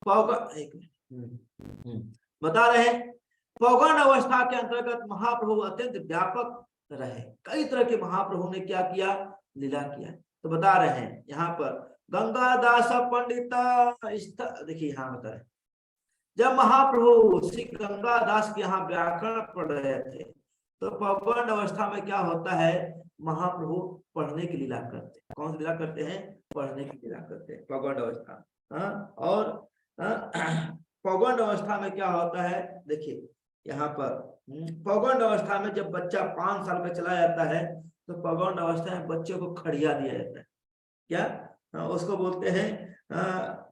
B: पौगंड, एक मिनट, बता रहे हैं पौगंड अवस्था के अंतर्गत महाप्रभु अत्यंत व्यापक रहे, कई तरह के महाप्रभु ने क्या किया, लीला किया। तो बता रहे हैं यहाँ पर गंगादास पंडित, देखिए यहाँ बता रहे जब महाप्रभु श्री गंगादास के यहाँ व्याकरण पढ़ रहे थे तो पौगंड अवस्था में क्या होता है, महाप्रभु पढ़ने की लीला करते हैं। कौन सी लीला करते हैं, पढ़ने की लीला करते हैं पौगंड अवस्था। और पौगंड अवस्था में क्या होता है, देखिए यहाँ पर पौगंड अवस्था में जब बच्चा 5 साल का चला जाता है तो पगौंड अवस्था में बच्चे को खड़िया दिया जाता है। क्या उसको बोलते हैं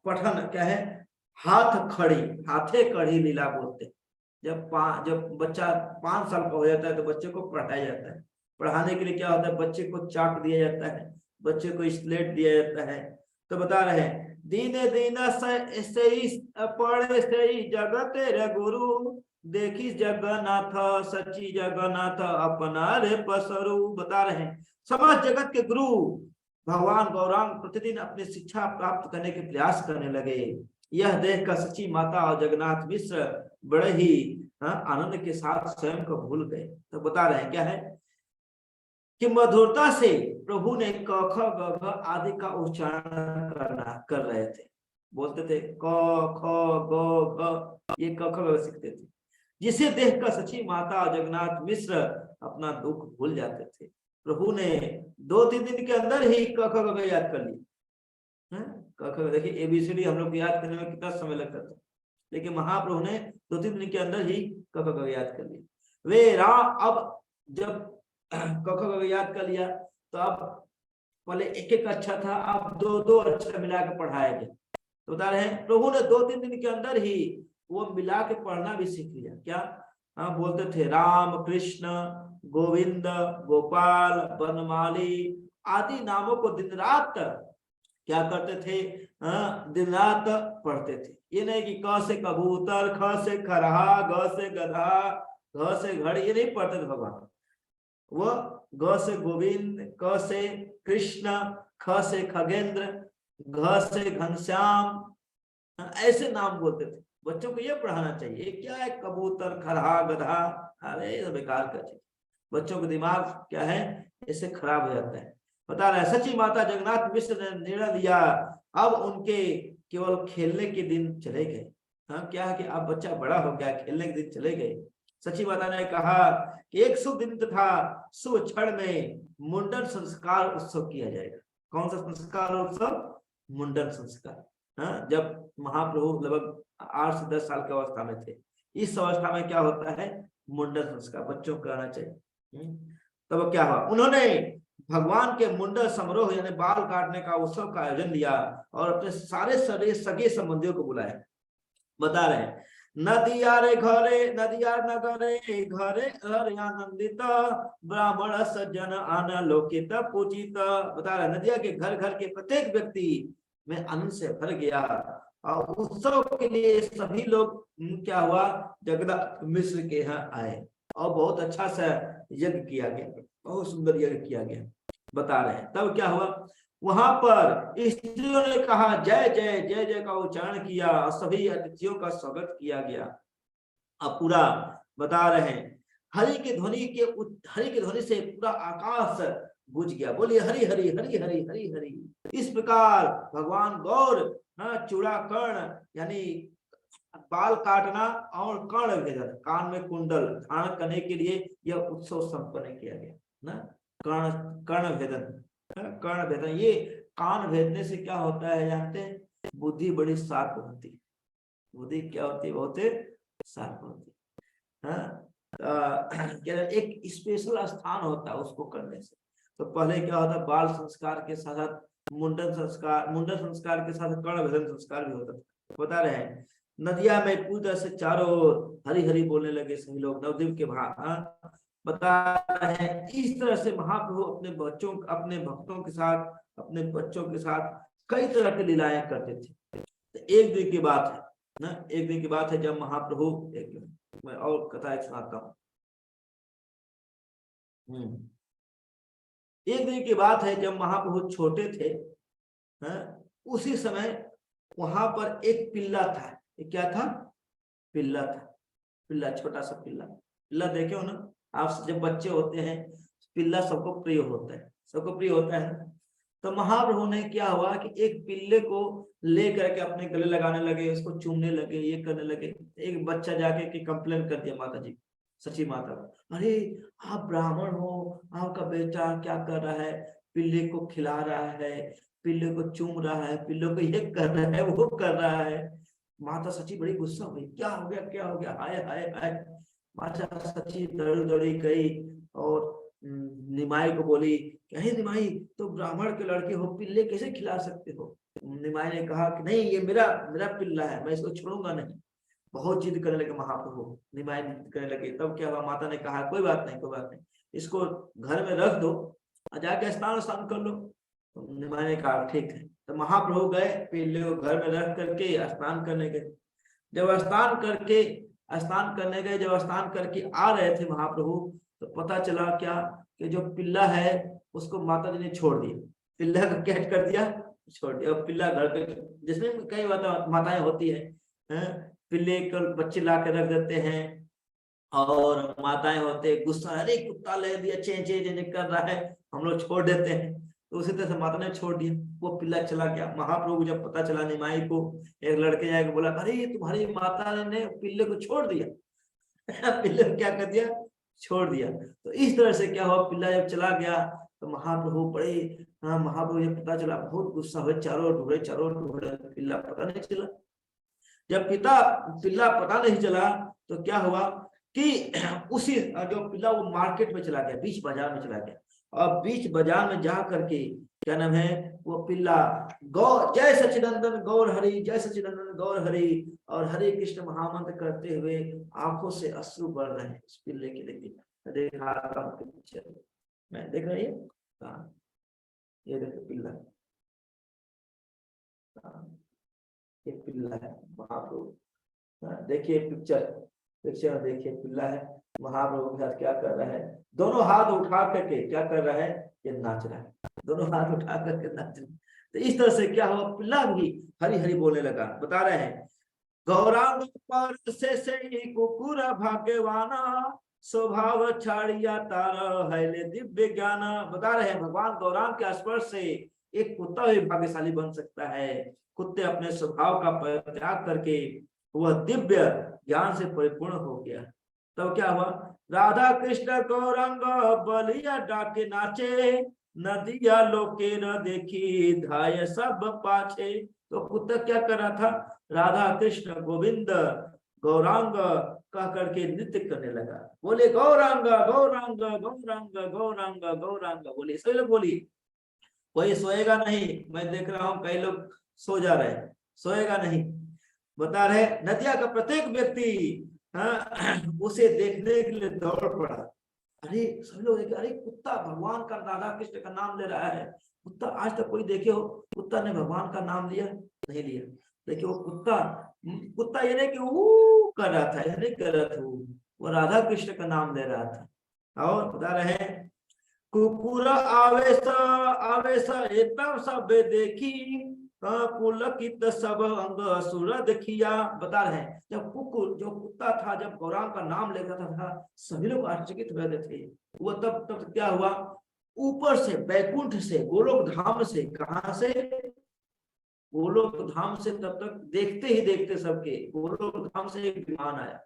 B: पठन क्या है, हाथ खड़ी, हाथे कड़ी लीला बोलते हैं। जब बच्चा 5 साल का हो जाता है तो बच्चे को पढ़ाया जाता है। पढ़ाने के लिए क्या होता है, बच्चे को चाक दिया जाता है, बच्चे को स्लेट दिया जाता है। तो बता रहे हैं दीने दीना सही पढ़े सही जगत रे गुरु, देखी जगन्नाथ सच्ची जगन्नाथ अपना रे पसरु। बता रहे हैं समाज जगत के गुरु भगवान गौरांग प्रतिदिन अपनी शिक्षा प्राप्त करने के प्रयास करने लगे। यह देख कर सच्ची माता और जगन्नाथ मिश्र बड़े ही आनंद के साथ स्वयं को भूल गए। तो बता रहे हैं क्या है कि मधुरता से प्रभु ने क ख ग घ आदि का उच्चारण कर रहे थे। बोलते थे क ख ग घ, ये क ख ग सीखते थे, जिसे देखकर सच्ची माता और जगन्नाथ मिश्र अपना दुख भूल जाते थे। प्रभु ने 2-3 दिन के अंदर ही क ख ग घ याद कर लिया। क ख, देखिए ABCD हम लोग याद करने में कितना समय लगता था, लेकिन महाप्रभु ने 2-3 दिन के अंदर ही क ख ग याद कर लिया। वे अब जब क ख ग याद कर लिया तो अब पहले एक अक्षर था, अब 2-2 अक्षर मिला के पढ़ाया गया। तो बता रहे हैं प्रभु ने 2-3 दिन के अंदर ही वो मिला के पढ़ना भी सीख लिया। क्या बोलते थे, राम कृष्ण गोविंद गोपाल बनमाली आदि नामों को दिन रात क्या करते थे, दिन रात पढ़ते थे। ये नहीं कि क से कबूतर, ख से खरहा, ग से गधा, घ से घड़, ये नहीं पढ़ते थे भगवान। वह ग से गोविंद, क से कृष्ण, ख से खगेंद्र, घ से घनश्याम, ऐसे नाम बोलते थे। बच्चों को ये पढ़ाना चाहिए। क्या है कबूतर, खरहा, गधा, अरे ये बेकार का चीज। बच्चों का दिमाग क्या है, इससे खराब हो जाता है। बता रहा है सच्ची माता जगन्नाथ मिश्र ने निर्णय लिया अब उनके केवल खेलने के दिन चले गए। क्या है कि अब बच्चा बड़ा हो गया, खेलने के दिन चले गए। सच्ची माता ने कहा कि एक शुभ दिन तथा शुभ क्षण में मुंडन संस्कार उत्सव किया जाएगा। कौन सा संस्कार उत्सव? मुंडन संस्कार। जब महाप्रभु लगभग 8 से 10 साल की अवस्था में थे, इस अवस्था में क्या होता है, मुंडन संस्कार बच्चों को कराना चाहिए। तब क्या हुआ, उन्होंने भगवान के मुंडन समारोह यानी बाल काटने का उत्सव का आयोजन लिया और अपने सारे सगे संबंधियों को बुलाया। बता रहे हैं नदिया रे घरे, नदिया नगरे घरे हरे आनंदित, ब्राह्मण सज्जन अनलोकित पूजित। बता रहे नदिया के घर घर के प्रत्येक व्यक्ति में आनंद से भर गया और उत्सव के लिए सभी लोग क्या हुआ, जगन्नाथ मिश्र के यहाँ आए और बहुत अच्छा सा यज्ञ किया गया, बहुत सुंदर यज्ञ किया गया। बता रहे हैं तब क्या हुआ, वहां पर स्त्रियों ने कहा जय जय जय जय का उच्चारण किया और सभी अतिथियों का स्वागत किया गया। अब पूरा बता रहे हैं हरि की ध्वनि से पूरा आकाश गूंज गया। बोलिए हरि हरि हरि हरि हरि हरि। इस प्रकार भगवान गौर चूड़ा कर्ण यानी बाल काटना और कर्ण भेदन, कान में कुंडल धारण करने के लिए यह उत्सव संपन्न किया गया ना। कर्ण भेदन, ये कान भेदने से क्या होता है जानते हैं, बुद्धि बड़ी शार्प होती है। बुद्धि क्या होती है, बहुत शार्प होती है। एक स्पेशल स्थान होता है उसको करने से। तो पहले क्या होता है, बाल संस्कार के साथ मुंडन संस्कार के साथ कर्ण भेदन संस्कार भी होता था। बता रहे हैं नदिया में पूजा से चारों ओर हरि हरि बोलने लगे सभी लोग नवद्वीप के भाग। बता रहे हैं इस तरह से महाप्रभु अपने भक्तों के साथ, अपने बच्चों के साथ कई तरह की लीलाएं करते थे। तो एक दिन की बात है ना, एक दिन की बात है जब महाप्रभु, मैं और कथा एक सुनाता हूँ। एक दिन की बात है जब महाप्रभु छोटे थे, उसी समय वहां पर एक पिल्ला था। ये क्या था, पिल्ला था। पिल्ला, छोटा सा पिल्ला देखे हो ना आप, जब बच्चे होते हैं पिल्ला सबको प्रिय होता है। तो महाप्रभु ने क्या हुआ कि एक पिल्ले को लेकर के अपने गले लगाने लगे, उसको चूमने लगे, ये करने लगे। एक बच्चा जाके के कंप्लेन कर दिया माता जी, सची माता, अरे आप ब्राह्मण हो, आपका बेटा क्या कर रहा है, पिल्ले को खिला रहा है, पिल्ले को चूम रहा है, पिल्ले को ये कर रहा है, वो कर रहा है। माता सची बड़ी गुस्सा हुई, क्या हो गया, हाय हाय हाय। माता सची दौड़ी गई और निमाई को बोली कि अरे निमाई, तो ब्राह्मण के लड़के हो, पिल्ले कैसे खिला सकते हो? निमाई ने कहा कि नहीं, ये मेरा मेरा पिल्ला है, मैं इसको छोड़ूंगा नहीं। बहुत जिद करने लगे महाप्रभु, निमाई जिद करने लगे। तब क्या हुआ, माता ने कहा कोई बात नहीं, कोई बात नहीं, इसको घर में रख दो और जाके स्नान स्नान कर लो। तो निमाई ने कहा ठीक है। तो महाप्रभु गए, पिल्ले को घर में रख करके स्नान करने गए। जब स्नान करने गए, जब स्नान करके आ रहे थे महाप्रभु, तो पता चला क्या कि जो पिल्ला है उसको माता जी ने छोड़ दिया। पिल्ला को कैच कर दिया, छोड़ दिया। और पिल्ला घर पे, जिसमें कई माताएं होती है, पिल्ले को बच्चे ला के रख देते हैं, और माताएं होते गुस्सा, अरे कुत्ता ले दिया, चे चे चे कर रहा है, हम लोग छोड़ देते हैं। तो उसी तरह से माता ने छोड़ दिया, वो पिल्ला चला गया। महाप्रभु जब पता चला निमाई को, एक लड़के जाके बोला, अरे तुम्हारी माता ने पिल्ले को छोड़ दिया। पिल्ले को क्या कर दिया, छोड़ दिया। तो इस तरह से क्या हुआ, पिल्ला जब चला गया तो महाप्रभु बड़े, महाप्रभु जब पता चला बहुत गुस्सा हुए, चारों ढूंढे, पिल्ला पता नहीं चला। जब पिल्ला पता नहीं चला तो क्या हुआ कि उसी जो पिल्ला वो मार्केट में चला गया, बीच बाजार में चला गया। और बीच बाजार में जा करके क्या नाम है, वो पिल्ला गौ जय सच्चिदानंद गौर हरि, जय सच्चिदानंद गौर हरि, और हरे कृष्ण महामंत्र करते हुए आंखों से अश्रु बढ़ रहे हैं उस पिल्ले के देखिए। देखा मैं देख रही है, ये देखो पिल्ला, ये पिल्ला है महाप्रभु। देखिए पिक्चर देखिए, पिल्ला है, महाप्रभु के साथ क्या कर रहा है, दोनों हाथ उठा करके क्या कर रहा है, ये नाच रहा है, दोनों हाथ उठा करके नाच रहा है। तो इस तरह से क्या हुआ, पिल्ला भी हरि हरि बोलने लगा। बता रहे हैं, गौरांग पर से कुकुर भाग्यवाना, स्वभाव छाड़िया तारा है दिव्य ज्ञान। बता रहे हैं, भगवान गौरांग के स्पर्श से एक कुत्ता भी भाग्यशाली बन सकता है। कुत्ते अपने स्वभाव का परित्याग करके वह दिव्य ज्ञान से परिपूर्ण हो गया। तब क्या हुआ, राधा कृष्ण गौरांग बलिया डाके नाचे, नदिया लोके न देखी धाय सब पाछे। तो कुत्ता क्या कर रहा था, राधा कृष्ण गोविंद गौरांग कह करके नृत्य करने लगा। बोले गौरांग गौरांग गौरांग गौरांग गौरांग, बोले सभी लोग बोली। कोई सोएगा नहीं, मैं देख रहा हूं कई लोग सो जा रहे हैं, सोएगा नहीं। बता रहे, नदिया का प्रत्येक व्यक्ति उसे देखने के लिए दौड़ पड़ा। अरे सभी लोग देखे, अरे कुत्ता भगवान का, राधा कृष्ण का नाम ले रहा है। कुत्ता आज तक कोई देखे हो, कुत्ता ने भगवान का नाम लिया? नहीं लिया। देखिए वो कुत्ता ये नहीं कि वो कर रहा था, ये नहीं कर रहा था, वो राधा कृष्ण का नाम ले रहा था। और बता रहे हैं, कुकुर आवेश आवेश एकदम सब देखी, पुलकित सब अंग असुर देखिया। बता रहे हैं, जब कुकुर जो कुत्ता था, जब गौरांग का नाम लेता था सभी लोग आश्चर्यचकित हो रहे थे। वो तब क्या हुआ, ऊपर से बैकुंठ से, गोलोक धाम से, कहां से, गोलोक धाम से, तब तक देखते ही देखते सबके गोलोक धाम से एक विमान आया।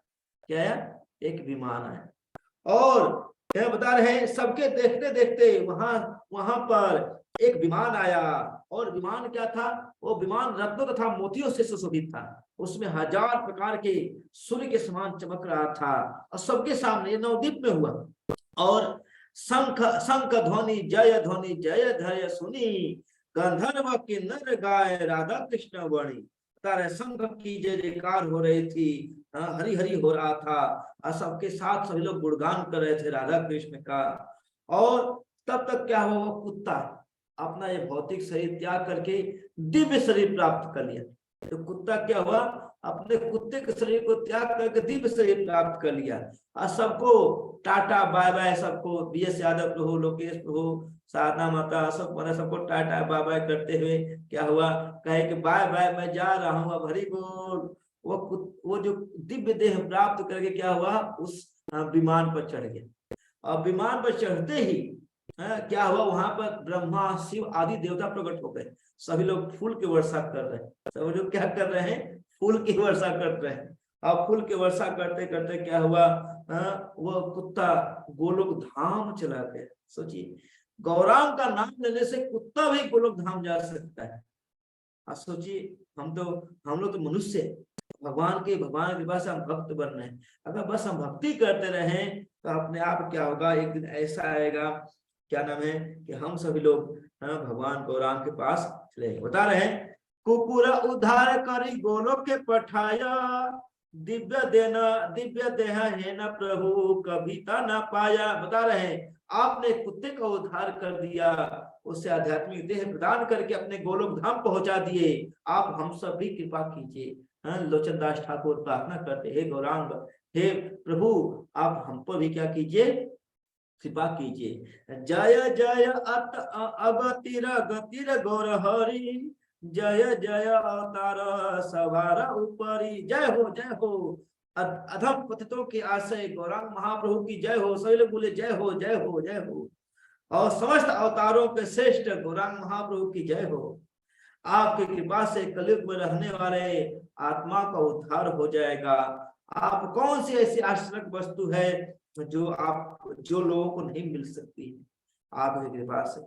B: क्या आया, एक विमान आया। और क्या बता रहे हैं, सबके देखते देखते वहां पर एक विमान आया। और विमान क्या था, वो विमान रत्नों तथा मोतियों से सुशोभित था। उसमें 1000 प्रकार के सूर्य के समान चमक रहा था। और सबके सामने नवदीप में हुआ। और शंख शंख ध्वनि जय धय सुनी, गंधर्व किन्नर गाय राधा कृष्ण वाणी। बता रहे, शंख की जय जयकार हो रही थी, हरि हरि हो रहा था, और सबके साथ सभी लोग गुणगान कर रहे थे राधा कृष्ण का। और तब तक क्या हुआ, वो कुत्ता अपना ये भौतिक शरीर त्याग करके दिव्य शरीर प्राप्त कर लिया। तो कुत्ता क्या हुआ, अपने कुत्ते के शरीर को त्याग करके दिव्य शरीर प्राप्त कर लिया। और सबको टाटा बाय बाय, सबको बीएस यादव प्रभु, लोकेश प्रभु, साधना माता, सबको टाटा बाय बाय करते हुए क्या हुआ, कहे कि बाय बाय, मैं जा रहा हूँ, अब हरि बोल। वो जो दिव्य देह प्राप्त करके क्या हुआ, उस विमान पर चढ़ गया। और विमान पर चढ़ते ही क्या हुआ, वहां पर ब्रह्मा शिव आदि देवता प्रकट हो गए। सभी लोग फूल की वर्षा कर रहे हैं, सभी लोग क्या कर रहे हैं, फूल की वर्षा कर रहे हैं। और फूल की वर्षा करते करते क्या हुआ, वो कुत्ता गोलोक धाम चला गया। सोचिए, गौरांग का नाम लेने से कुत्ता भी गोलोक धाम जा सकता है। अब सोचिए, हम लोग तो मनुष्य, भगवान की कृपा से हम भक्त बन रहे हैं। अगर बस हम भक्ति करते रहें तो अपने आप क्या होगा, एक दिन ऐसा आएगा, क्या नाम है, कि हम सभी लोग भगवान गौरांग के पास चले। बता रहे हैं, कुकुर उद्धार करी गोलोक के पठाया, दिव्य देह है न प्रभु कविता न पाया। बता रहे हैं, आपने कुत्ते का उद्धार कर दिया, उससे आध्यात्मिक देह प्रदान करके अपने गोलोक धाम पहुंचा दिए। आप हम सब भी कृपा कीजिए। लोचन दास ठाकुर प्रार्थना करते, हे गौरांग, हे प्रभु, आप हम पर भी क्या कीजिए, कृपा कीजिए। जय जय अत अगतिर गतिर गौर हरि, जय जय अवतार सवार ऊपरी। जय हो, जय हो। अधम पतितों के आश्रय गौरांग महाप्रभु की जय हो। सभी लोग बोले जय हो, जय हो, जय हो। और समस्त अवतारों के श्रेष्ठ गौरांग महाप्रभु की जय हो। आपकी कृपा से कलयुग में रहने वाले आत्मा का उद्धार हो जाएगा। आप कौन सी ऐसी आश्चर्य वस्तु है जो लोगों को नहीं मिल सकती है, आपकी कृपा से।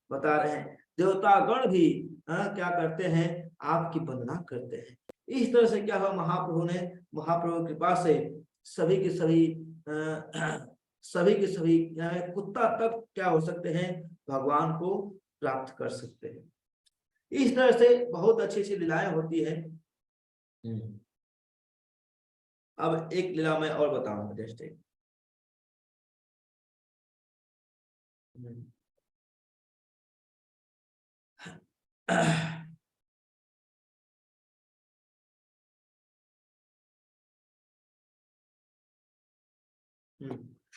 B: बता रहे हैं, देवतागण भी क्या करते हैं, आपकी वंदना करते हैं। इस तरह से क्या हुआ, महाप्रभु की कृपा से सभी के सभी सभी के सभी कुत्ता तक क्या हो सकते हैं, भगवान को प्राप्त कर सकते हैं। इस तरह से बहुत अच्छी अच्छी लीलाएं होती है। अब एक लीला मैं और बताऊंगा, जस्ट एक।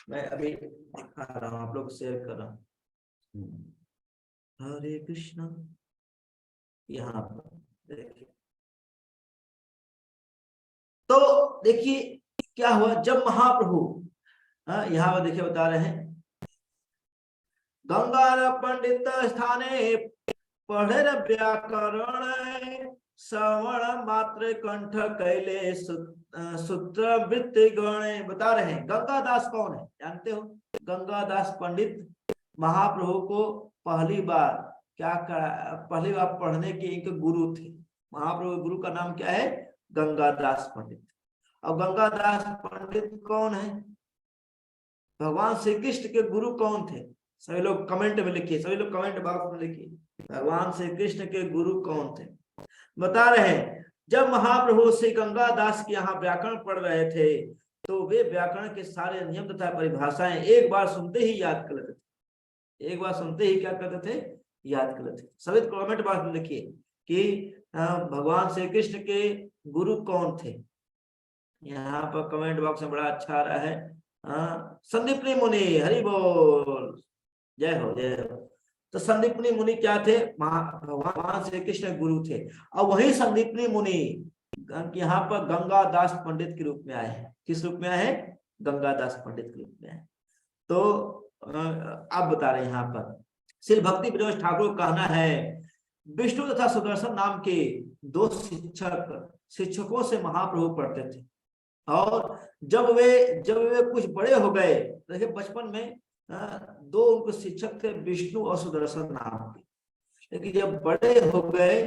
B: मैं अभी दिखा रहा हूँ, आप लोग शेयर कर रहा हूँ। हरे कृष्णा, यहाँ पर देखिए। तो देखिए क्या हुआ, जब महाप्रभु यहाँ पर देखिए बता रहे हैं, गंगा पंडित स्थाने पढ़े व्याकरण, श्रवण मात्र कंठ कैले सूत्र वृत्ति गणे। बता रहे हैं, गंगादास कौन है, जानते हो? गंगादास पंडित महाप्रभु को पहली बार पहली बार पढ़ने के एक गुरु थे। महाप्रभु गुरु का नाम क्या है, गंगादास पंडित। और गंगादास पंडित कौन है, भगवान श्री कृष्ण के गुरु कौन थे? सभी लोग कमेंट में लिखिए, सभी लोग कमेंट बॉक्स में लिखिए, भगवान श्री कृष्ण के गुरु कौन थे। बता रहे हैं, जब महाप्रभु श्री गंगादास के यहाँ व्याकरण पढ़ रहे थे, तो वे व्याकरण के सारे नियम तथा परिभाषाएं एक बार सुनते ही याद कर लेते थे। एक बार सुनते ही क्या करते थे, याद कर लेते थे। सभी कमेंट बॉक्स में लिखिए कि भगवान श्री कृष्ण के गुरु कौन थे। यहाँ पर कमेंट बॉक्स में बड़ा अच्छा आ रहा है। संदीपनी मुनि, हरि बोल, जय हो, जय हो। तो संदीपनी मुनि क्या थे, भगवान श्री कृष्ण गुरु थे। और वही संदीपनी मुनि यहाँ पर गंगादास पंडित के रूप में आए हैं। किस रूप में आए हैं, गंगादास पंडित के रूप में आए। तो आप बता रहे हैं, यहाँ पर श्री भक्ति विनोद ठाकुर का कहना है, विष्णु तथा सुदर्शन नाम के दो शिक्षकों से महाप्रभु पढ़ते थे। और जब वे कुछ बड़े हो गए, देखिए बचपन में दो उनको शिक्षक थे, विष्णु और सुदर्शन नाम के। लेकिन जब बड़े हो गए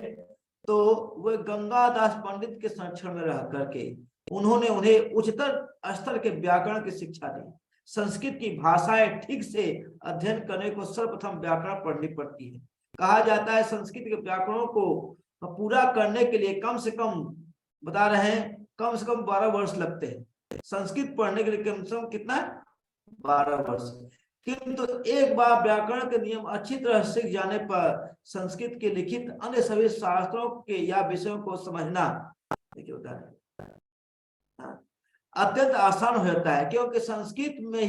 B: तो वे गंगादास पंडित के संरक्षण में रह करके उन्होंने उन्हें उच्चतर स्तर के व्याकरण की शिक्षा दी। संस्कृत की भाषाएं ठीक से अध्ययन करने को सर्वप्रथम व्याकरण पढ़नी पड़ती है। कहा जाता है संस्कृत के व्याकरणों को पूरा करने के लिए कम से कम, बता रहे हैं, कम से कम 12 वर्ष लगते हैं। संस्कृत पढ़ने के लिए कम से कम कितना, 12 वर्ष। किंतु एक बार व्याकरण के नियम अच्छी तरह सीख जाने पर संस्कृत के लिखित अन्य सभी शास्त्रों के या विषयों को समझना देखिए होता है अत्यंत आसान हो जाता है, क्योंकि संस्कृत में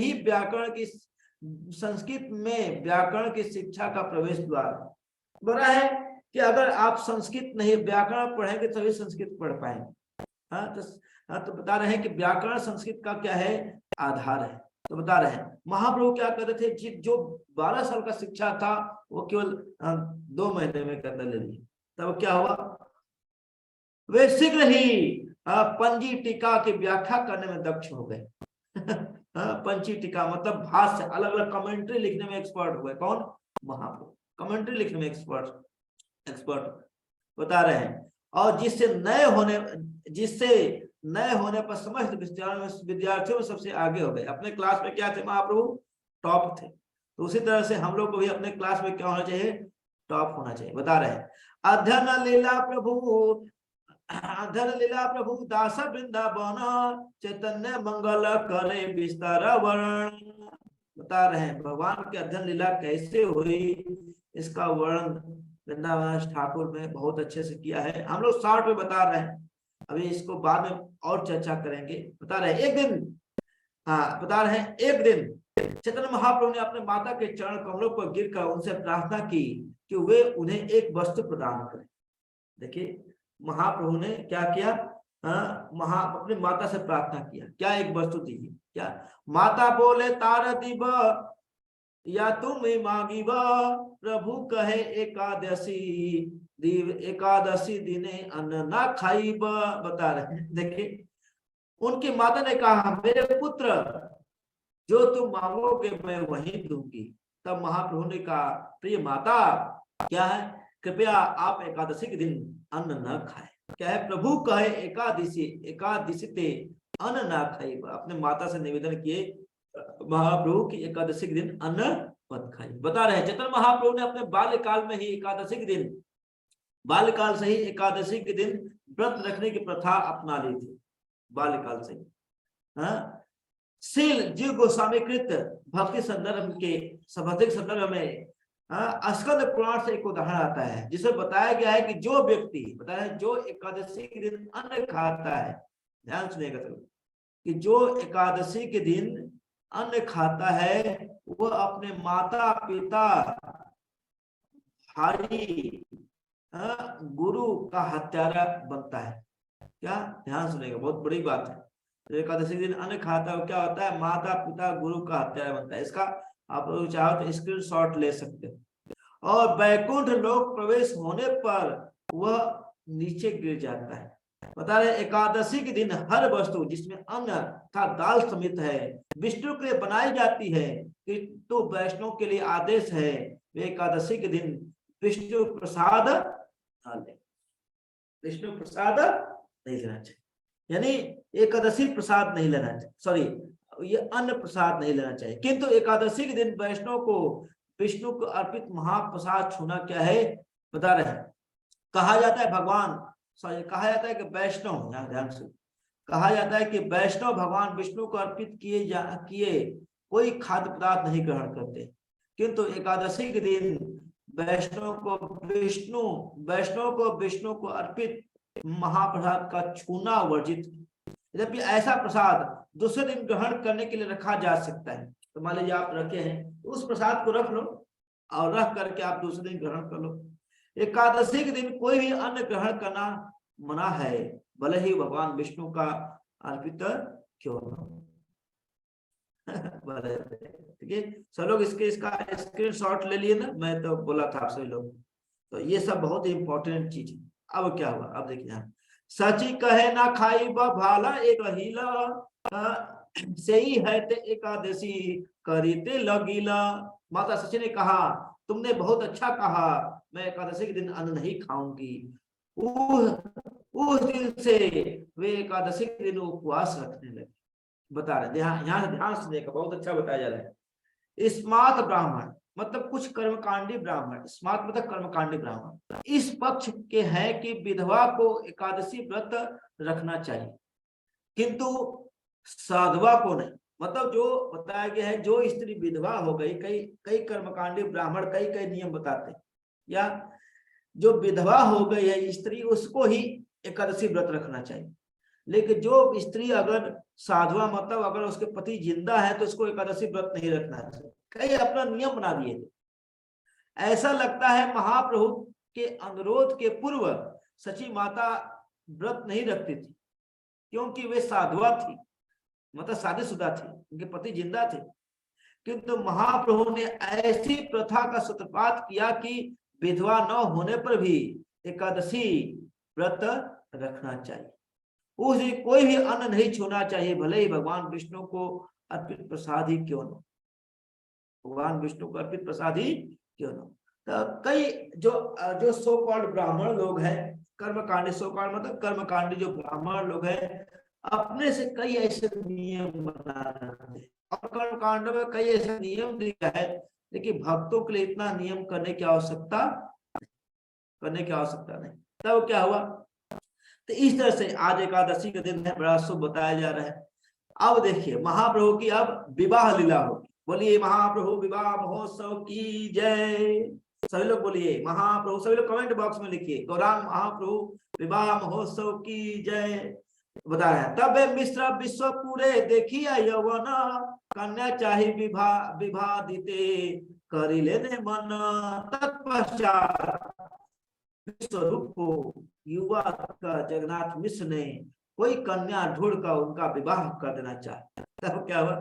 B: व्याकरण की शिक्षा का प्रवेश द्वार बड़ा है कि अगर आप संस्कृत नहीं व्याकरण पढ़ेंगे तभी संस्कृत पढ़ पाएंगे। तो बता रहे हैं कि व्याकरण संस्कृत का क्या है, आधार है। तो बता रहे हैं महाप्रभु क्या करते थे, जो 12 साल का शिक्षा था वो केवल 2 महीने में करने ले ली। तब क्या हुआ, वे शीघ्र ही पंजी टीका की व्याख्या करने में दक्ष हो गए। पंजी टीका मतलब भाष्य, अलग अलग कमेंट्री लिखने में एक्सपर्ट हुए। कौन, महाप्रभु कमेंट्री लिखने में एक्सपर्ट बता रहे हैं। और जिससे नए होने पर समस्त विद्यार्थियों में सबसे आगे हो गए। अपने क्लास में क्या थे महाप्रभु? टॉप थे। तो उसी तरह से हम लोग को भी अपने क्लास में क्या होना चाहिए? टॉप होना चाहिए। बता रहे हैं अध्ययन लीला प्रभु दास वृंदावन चैतन्य मंगल करे विस्तार वर्ण। बता रहे हैं भगवान की अध्ययन लीला कैसे हुई, इसका वर्णन वृंदावन ठाकुर ने बहुत अच्छे से किया है। हम लोग शॉर्ट में बता रहे हैं, अभी इसको बाद में और चर्चा करेंगे। बता रहे हैं एक दिन, हाँ बता रहे हैं एक दिन चैतन्य महाप्रभु ने अपने माता के चरण कमलों पर गिरकर उनसे प्रार्थना की कि वे उन्हें एक वस्तु प्रदान करें। देखिए महाप्रभु ने क्या किया? अपनी माता से प्रार्थना किया, क्या? एक वस्तु दीजिए। क्या? माता बोले तार दिव या तुम मांगी प्रभु कहे एकादशी दिने अन्न ना खाई। बता रहे हैं देखिए उनकी माता ने कहा मेरे पुत्र जो तुम मांगोगे मैं वही दूंगी। तब महाप्रभु ने कहा प्रिय माता क्या है, कृपया आप एकादशी के दिन अन्न न खाएं। क्या है? प्रभु कहे एकादशी ते अन्न ना खाई। अपने माता से निवेदन किए महाप्रभु की एकादशी के दिन अन्न मत खाइए। बता रहे हैं चैतन्य महाप्रभु ने अपने बाल्यकाल में ही एकादशी के दिन, बाल्यकाल से ही एकादशी के दिन व्रत रखने की प्रथा अपना ली थी। बाल्यकाल से शील जीव गोस्वामी कृत भक्ति संदर्भ के संबंधित संदर्भ में स्कंद पुराण से एक उदाहरण आता है जिसमें बताया गया है कि जो व्यक्ति बताया जो एकादशी के दिन अन्न खाता है, ध्यान सुनिएगा सब, कि जो एकादशी के दिन अन्न खाता है वह अपने माता पिता भाई गुरु का हत्यारा बनता है। क्या? ध्यान सुनेगा, बहुत बड़ी बात है। तो एकादशी के दिन अन्न खाता है क्या होता है? माता पिता गुरु का हत्यारा बनता है। इसका आप लोग चाहो तो स्क्रीनशॉट ले सकते हो। और वैकुंठ लोक प्रवेश होने पर वह नीचे गिर जाता है। बता रहे एकादशी के दिन हर वस्तु जिसमें अन्न था दाल समित है विष्णु के लिए बनाई जाती है, तो वैष्णव के लिए आदेश है वे एकादशी के दिन विष्णु प्रसाद विष्णु प्रसाद नहीं लेना चाहिए, यानी एकादशी प्रसाद नहीं लेना चाहिए, सॉरी ये अन्न प्रसाद नहीं लेना चाहिए। किंतु एकादशी के दिन वैष्णव को विष्णु को अर्पित महाप्रसाद छूना क्या है? बता रहे हैं कहा जाता है भगवान, सॉरी कहा जाता है कि वैष्णव, ध्यान से कहा जाता है कि वैष्णव भगवान विष्णु को अर्पित किए कोई खाद्य पदार्थ नहीं ग्रहण करते, किंतु एकादशी के दिन वैष्णव को विष्णु को अर्पित महाप्रसाद का छूना वर्जित। जबकि ऐसा प्रसाद दूसरे दिन ग्रहण करने के लिए रखा जा सकता है। तो मान लीजिए आप रखे हैं तो उस प्रसाद को रख लो और रख करके आप दूसरे दिन ग्रहण कर लो। एकादशी के दिन कोई भी अन्न ग्रहण करना मना है, भले ही भगवान विष्णु का अर्पित क्यों न हो। ठीक है सब लोग इसका स्क्रीनशॉट ले लिए ना, मैं तो बोला था आप सभी लोग। तो ये सब बहुत ही इंपॉर्टेंट चीज है। अब क्या हुआ, अब देखिए यहाँ सची कहे ना खाई भाला एक हीला से ही है ते एकादशी करीते लगीला। माता सची ने कहा तुमने बहुत अच्छा कहा, मैं एकादशी के दिन अन्न नहीं खाऊंगी। उस दिन से वे एकादशी के दिन उपवास रखने लगे। बता रहे यहाँ ध्यान से देखा, बहुत अच्छा बताया जा रहा है। स्मार्त ब्राह्मण मतलब कुछ कर्मकांडी ब्राह्मण, स्मार्त मतलब कर्मकांडी ब्राह्मण इस पक्ष के हैं कि विधवा को एकादशी व्रत रखना चाहिए किंतु साधवा को नहीं। मतलब जो बताया गया है जो स्त्री विधवा हो गई, कई कर्मकांडी ब्राह्मण कई नियम बताते हैं, या जो विधवा हो गई है स्त्री उसको ही एकादशी व्रत रखना चाहिए। लेकिन जो स्त्री अगर साधवा मतलब अगर उसके पति जिंदा है तो उसको एकादशी व्रत नहीं रखना चाहिए। कई अपना नियम बना दिए। ऐसा लगता है महाप्रभु के अनुरोध के पूर्व सची माता व्रत नहीं रखती थी क्योंकि वे साधवा थी, मतलब शादीशुदा थी, उनके पति जिंदा थे। किंतु महाप्रभु ने ऐसी प्रथा का सूत्रपात किया कि विधवा न होने पर भी एकादशी व्रत रखना चाहिए। उस दिन कोई भी अन्न नहीं छूना चाहिए, भले ही भगवान विष्णु को अर्पित प्रसाद ही क्यों न, भगवान विष्णु को अर्पित प्रसाद ही क्यों न। तो कई जो सो कॉल्ड ब्राह्मण लोग हैं कर्मकांडी, सोकांड मतलब कर्मकांडी जो ब्राह्मण लोग हैं अपने से कई ऐसे नियम बना रहे हैं, और कर्मकांड में कई ऐसे नियम दिया है, लेकिन भक्तों के लिए इतना नियम करने की आवश्यकता नहीं। तब क्या हुआ, तो इस तरह से आज एकादशी के दिन है, बड़ा शुभ बताया जा रहा है। अब देखिए महाप्रभु की अब विवाह लीला होगी। बोलिए महाप्रभु विवाह महोत्सव की जय। सभी लोग बोलिए महाप्रभु, सभी लोग कमेंट बॉक्स में लिखिए गौरांग महाप्रभु विवाह महोत्सव की जय। बता रहे हैं तब मिश्र विश्व पूरे देखिए यौवन, कन्या चाहे विवाह दीते करी लेने मन। तत्पश्चात स्वरूप को युवा का जगन्नाथ मिश्र ने कोई कन्या ढूंढकर उनका विवाह कर देना चाहे। तब क्या हुआ,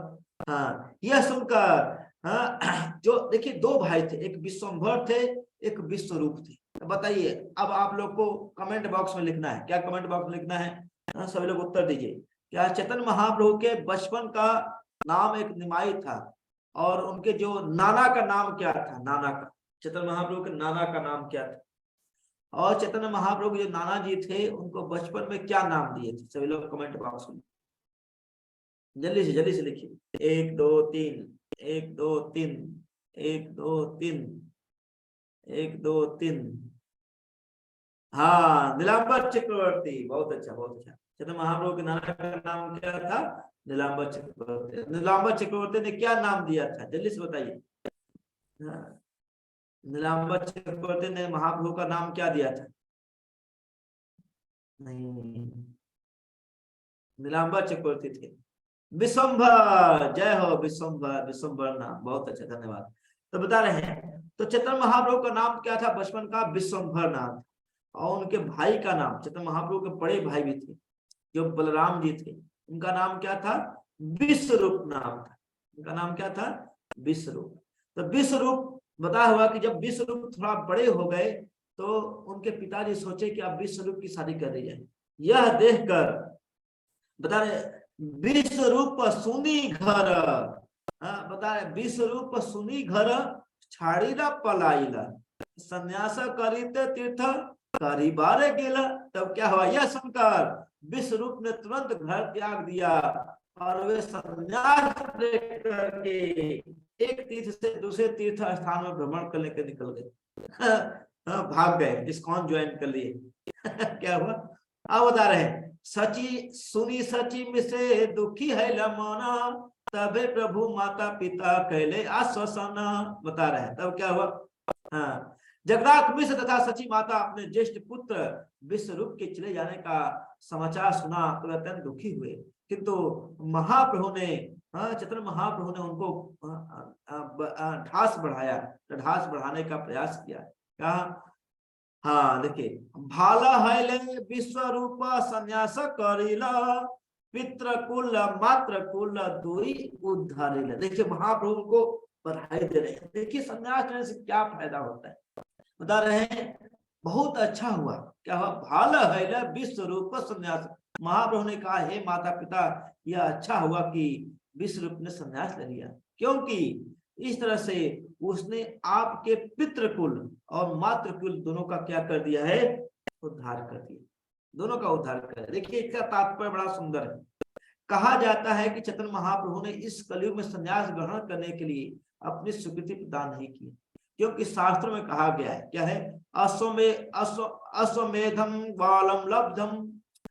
B: हाँ यह सुनकर, हाँ जो देखिए दो भाई थे, एक विश्वंभर थे, एक विश्वरूप थे। तो बताइए अब आप लोग को कमेंट बॉक्स में लिखना है, क्या कमेंट बॉक्स में लिखना है, हाँ सभी लोग उत्तर दीजिए। क्या चैतन्य महाप्रभु के बचपन का नाम एक निमाई था, और उनके जो नाना का नाम क्या था, नाना का, चैतन्य महाप्रभु के नाना का नाम क्या था, और चैतन्य महाप्रभु जो नाना जी थे उनको बचपन में क्या नाम दिए थे? सभी लोग कमेंट बॉक्स में जल्दी से लिखिए। 1 2 3, 1 2 3, 1 2 3, 1 2 3। हाँ नीलांबर चक्रवर्ती, बहुत अच्छा बहुत अच्छा। चैतन्य महाप्रभु के नाना का नाम क्या था? नीलांबर चक्रवर्ती। नीलांबर चक्रवर्ती ने क्या नाम दिया था, जल्दी से बताइए। हाँ, नीलांबर चक्रवर्ती ने महाप्रभु का नाम क्या दिया था? नहीं, नीलांबर चक्रवर्ती थे विश्वंभर। जय हो विश्वंभर, विश्वंभर नाम बहुत अच्छा, धन्यवाद। तो बता रहे हैं तो चैतन्य महाप्रभु का नाम क्या था बचपन का? विश्वंभर नाम। और उनके भाई का नाम, चैतन्य महाप्रभु के बड़े भाई भी थे जो बलराम जी थे, उनका नाम क्या था? विश्वरूप नाम था। उनका नाम क्या था? विश्वरूप। तो विश्वरूप बताया हुआ कि जब विश्वरूप थोड़ा बड़े हो गए तो उनके पिताजी सोचे कि अब विश्वरूप की शादी कर दी जाए। यह देखकर बता रहे विश्वरूप सुनी घर, बता रहे विश्वरूप सुनी घर छाड़ीला पलाईला, संन्यास करीते तीर्थ करी बारे गेला। तब क्या हुआ, यह सुनकर विश्वरूप ने तुरंत घर त्याग दिया और वे संन्यास लेकर के एक तीर्थ से दूसरे तीर्थ स्थान में भ्रमण करने के निकल गए। भाग गए, इस्कॉन ज्वाइन कर लिए। क्या हुआ अब बता रहे हैं सची सुनी सची मिसे दुखी है लमना, तबे प्रभु माता पिता कहले आश्वासन। बता रहे हैं तब क्या हुआ, हाँ जगन्नाथ मिश्र तथा सची माता अपने ज्येष्ठ पुत्र विश्वरूप के चले जाने का समाचार सुना तो अत्यंत दुखी हुए, किंतु महाप्रभु ने, चैतन्य महाप्रभु ने उनको ढास बढ़ाने का प्रयास किया। कहा, हाँ देखिए भाला है विश्व रूप संन्यास करिला, पितृकुल मातृकुल दुई उद्धारिला। देखिए महाप्रभु को बधाई दे रहे हैं। देखिए संन्यास लेने से क्या फायदा होता है, बता रहे हैं बहुत अच्छा हुआ। क्या हुआ, भाला है विश्व रूप संन्यास। महाप्रभु ने कहा हे माता पिता यह अच्छा हुआ कि विश्व रूप ने संन्यास ले लिया, क्योंकि इस तरह से उसने आपके पितृकुल और मातृकुल दोनों का क्या कर दिया है, उद्धार कर दिया, दोनों का उद्धार कर दिया। देखिए इसका तात्पर्य बड़ा सुंदर है। कहा जाता है कि चैतन्य महाप्रभु ने इस कलयुग में संन्यास ग्रहण करने के लिए अपनी स्वीकृति प्रदान नहीं की, क्योंकि शास्त्रों में कहा गया है क्या है, अश्वमेधम बालम लब्धम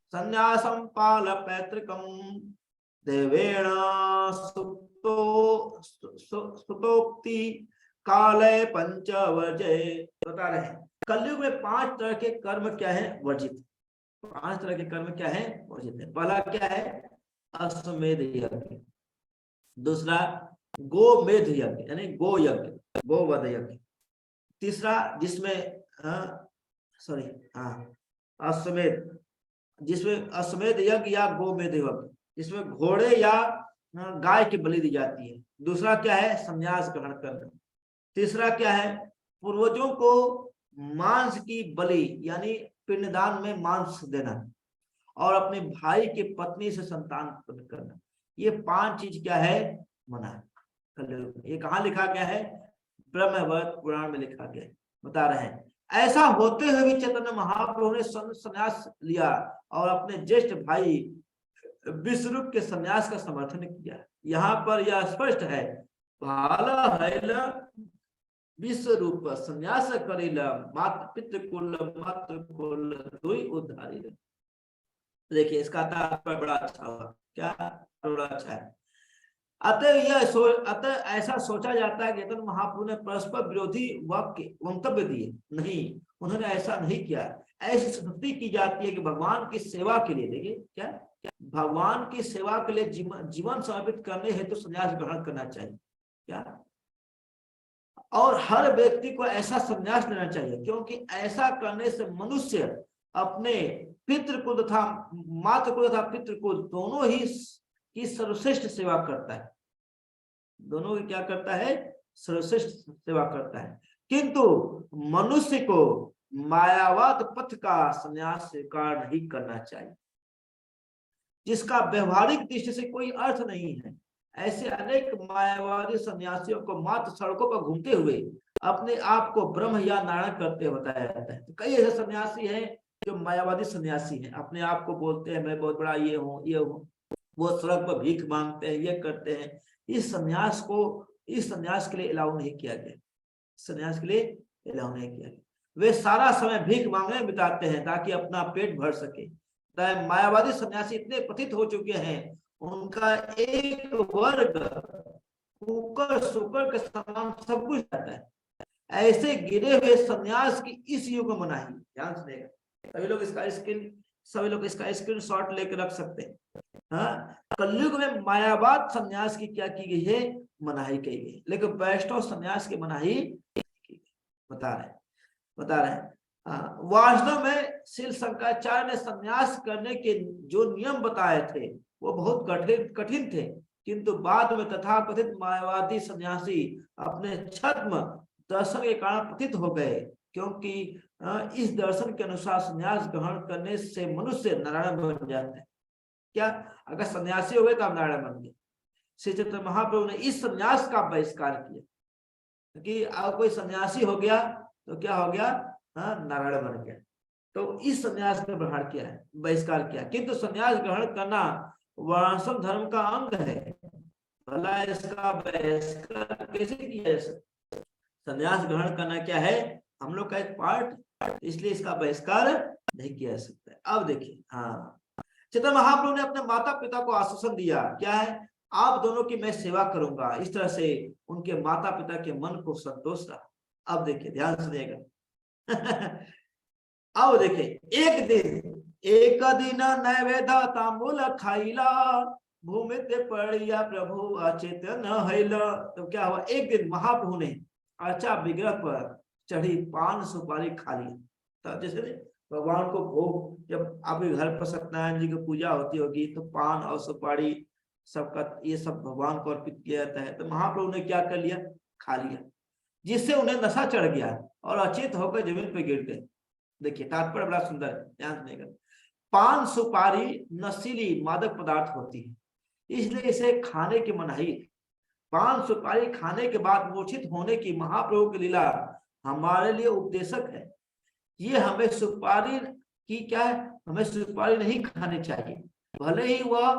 B: संन्यासम पाल पैतृकम देवेण सुतोक्ति काले पंचवर्जय। बता रहे हैं कलयुग में 5 तरह के कर्म क्या है, वर्जित। 5 तरह के कर्म क्या है, वर्जित है। पहला क्या है, अश्वमेध यज्ञ। दूसरा गोमेध यज्ञ यानी गो यज्ञ, गोवध यज्ञ। तीसरा जिसमें अश्वमेध, जिसमें अश्वमेध यज्ञ या गोमेध यज्ञ, जिसमें घोड़े या गाय की बलि दी जाती है। दूसरा क्या है, संन्यास ग्रहण करना। तीसरा क्या है, पूर्वजों को मांस की बलि यानी पिंडदान में मांस देना, और अपने भाई की पत्नी से संतान उत्पन्न करना। ये 5 चीज क्या है, मना है। ये कहाँ लिखा गया है, ब्रह्मवत पुराण में लिखा गया है। बता रहे हैं ऐसा होते हुए भी चैतन्य महाप्रभु ने संन्यास लिया और अपने ज्येष्ठ भाई विश्वरूप के संन्यास का समर्थन किया। यहाँ पर यह स्पष्ट है, भाला हैल विश्वरूप संन्यास करिल मात पितृ कुल मातृ कुल दुई उद्धारिल। देखिए इसका तात्पर्य बड़ा अच्छा हुआ, क्या बड़ा अच्छा है। अतः ऐसा सोचा जाता है कि चैतन्य महाप्रभु ने परस्पर विरोधी वाक्य वक्तव्य दिए, नहीं, उन्होंने ऐसा नहीं किया। ऐसी स्तुति की जाती है कि भगवान की सेवा के लिए, देखिए क्या, भगवान की सेवा के लिए जीवन समर्पित करने हेतु तो संन्यास ग्रहण करना चाहिए, क्या, और हर व्यक्ति को ऐसा संन्यास लेना चाहिए, क्योंकि ऐसा करने से मनुष्य अपने पितृकुल तथा मातृकुल तथा पितृकुल दोनों ही की सर्वश्रेष्ठ सेवा करता है, दोनों की क्या करता है, सर्वश्रेष्ठ सेवा करता है। किंतु मनुष्य को मायावाद पथ का संन्यास स्वीकार नहीं करना चाहिए, जिसका व्यवहारिक दृष्टि से कोई अर्थ नहीं है। ऐसे अनेक मायावादी सन्यासियों को मात्र सड़कों पर घूमते हुए अपने आप को ब्रह्म या नारायण करते बताया जाता है। तो कई ऐसे सन्यासी हैं जो मायावादी सन्यासी हैं, अपने आप को बोलते हैं मैं बहुत बड़ा ये हूँ, वो सड़क पर भीख मांगते हैं, ये करते हैं। इस सन्यास के लिए अलाउ नहीं किया गया, सन्यास के लिए अलाउ नहीं किया गया। वे सारा समय भीख मांगने बिताते हैं ताकि अपना पेट भर सके। मायावादी सन्यासी इतने पतित हो चुके हैं, उनका एक वर्ग कुकर सुकर के समान सब कुछ रहता है। ऐसे गिरे हुए सन्यास की इस युग में मनाही, ध्यान सुनेगा, सभी लोग इसका स्क्रीन शॉट लेकर रख सकते हैं। हाँ, कलयुग में मायावाद सन्यास की क्या की गई है, मनाही की गई, लेकिन वैष्णव सन्यास की मनाही बता रहे हैं। वास्तव में श्री शंकराचार्य ने सन्यास करने के जो नियम बताए थे वो बहुत कठिन थे, किंतु बाद में तथाकथित मायावादी सन्यासी अपने छद्म दर्शन के कारण पतित हो गए, क्योंकि इस दर्शन के अनुसार सन्यास ग्रहण करने से मनुष्य नारायण बन जाता है। क्या, अगर सन्यासी हो गए तो आप नारायण बन गए। श्री चैतन्य महाप्रभु ने इस सन्यास का बहिष्कार किया, क्योंकि अगर कोई सन्यासी हो गया तो क्या हो गया, नारायण बन गया। तो इस सन्यास का ग्रहण किया है, बहिष्कार किया। किंतु सन्यास ग्रहण करना वर्णाश्रम धर्म का अंग है, भला इसका बहिष्कार कैसे किया जा सकता? सन्यास ग्रहण करना क्या है, हम लोग का एक पार्ट, इसलिए इसका बहिष्कार नहीं किया जा सकता। अब देखिए, चैतन्य महाप्रभु ने अपने माता पिता को आश्वासन दिया, क्या है, आप दोनों की मैं सेवा करूंगा। इस तरह से उनके माता पिता के मन को संतोष रहा। अब देखिए, ध्यान सुनिएगा। अब देखिए, एक दिन नैवेद्य तांबूल खाइला भूमि ते पड़िया प्रभु अचेतन हैला। तो क्या हुआ, एक दिन महाप्रभु ने अर्चा विग्रह पर चढ़ी पान सुपारी खा लिया। तो जैसे भगवान को भोग, जब आपके घर पर सत्यनारायण जी की पूजा होती होगी तो पान और सुपारी सबका ये सब भगवान को अर्पित किया जाता है। तो महाप्रभु ने क्या कर लिया, खा लिया, जिससे उन्हें नशा चढ़ गया और अचेत होकर जमीन पर गिर गए। देखिए तात्पर्य बड़ा सुंदर है, ध्यान सुनिएगा। पान सुपारी नशीली मादक पदार्थ होती है, इसलिए इसे खाने की मनाही। पान सुपारी खाने के बाद मूर्छित होने की महाप्रभु की लीला हमारे लिए उपदेशक है। ये हमें सुपारी की क्या है, हमें सुपारी नहीं खानी चाहिए, भले ही वह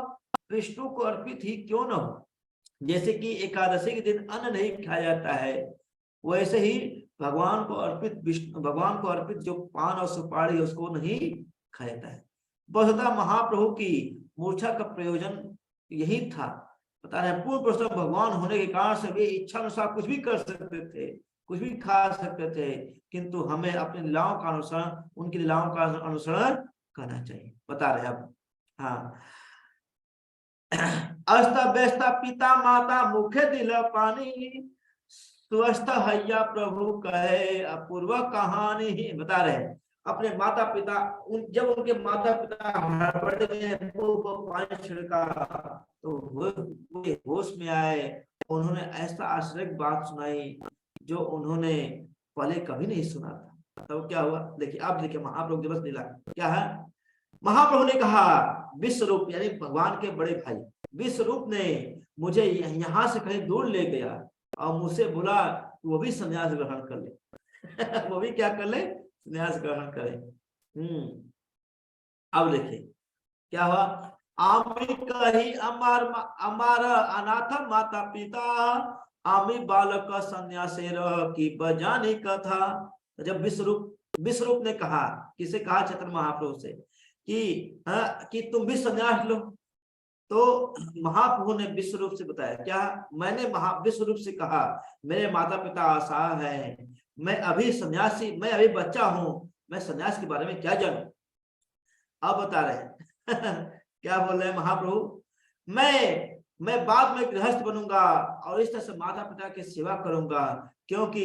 B: विष्णु को अर्पित ही क्यों न हो। जैसे कि एकादशी के दिन अन्न नहीं खाया जाता है, वैसे ही भगवान को अर्पित जो पान और सुपारी उसको नहीं खाया जाता है। वस्तुतः महाप्रभु की मूर्छा का प्रयोजन यही था, पता नहीं, पूर्ण प्रसन्न भगवान होने के कारण से वे इच्छा अनुसार कुछ भी कर सकते थे, कुछ भी खा सकते थे, किंतु हमें अपनी लीलाओं का अनुसरण, उनकी लीलाओं का अनुसरण करना चाहिए, बता रहे अब। अस्त व्यस्त पिता माता मुखे दिल पानी स्वस्थ हैया प्रभु कहे अपूर्व कहानी, बता रहे अपने माता पिता, जब उनके माता पिता पानी छिड़का तो वे होश में आए, उन्होंने ऐसा आश्चर्य बात सुनाई जो उन्होंने पहले कभी नहीं सुना था। तो क्या हुआ, देखिए अब देखिए महाप्रभु दिवस लीला क्या है। महाप्रभु ने कहा, विश्वरूप यानी भगवान के बड़े भाई विश्वरूप ने मुझे यहाँ से कहीं दूर ले गया और मुझसे बोला वो भी संन्यास ग्रहण कर ले। वो भी क्या कर ले, संन्यास ग्रहण करें। अब देखिए क्या हुआ। आमी कही अमार अनाथ माता पिता, आमी बालक संन्यासेर की बजानी कथा। जब विश्वरूप ने कहा, किसे कहा, चैतन्य महाप्रभु से कि तुम भी संन्यास लो, तो महाप्रभु ने विश्वरूप से बताया क्या, मैंने विश्वरूप से कहा मेरे माता पिता असहाय हैं, मैं अभी सन्यासी, मैं अभी बच्चा हूं, मैं सन्यास के बारे में क्या जानूं। अब बता रहे हैं क्या बोल रहे हैं महाप्रभु, मैं बाद में गृहस्थ बनूंगा और इस तरह से माता पिता की सेवा करूंगा, क्योंकि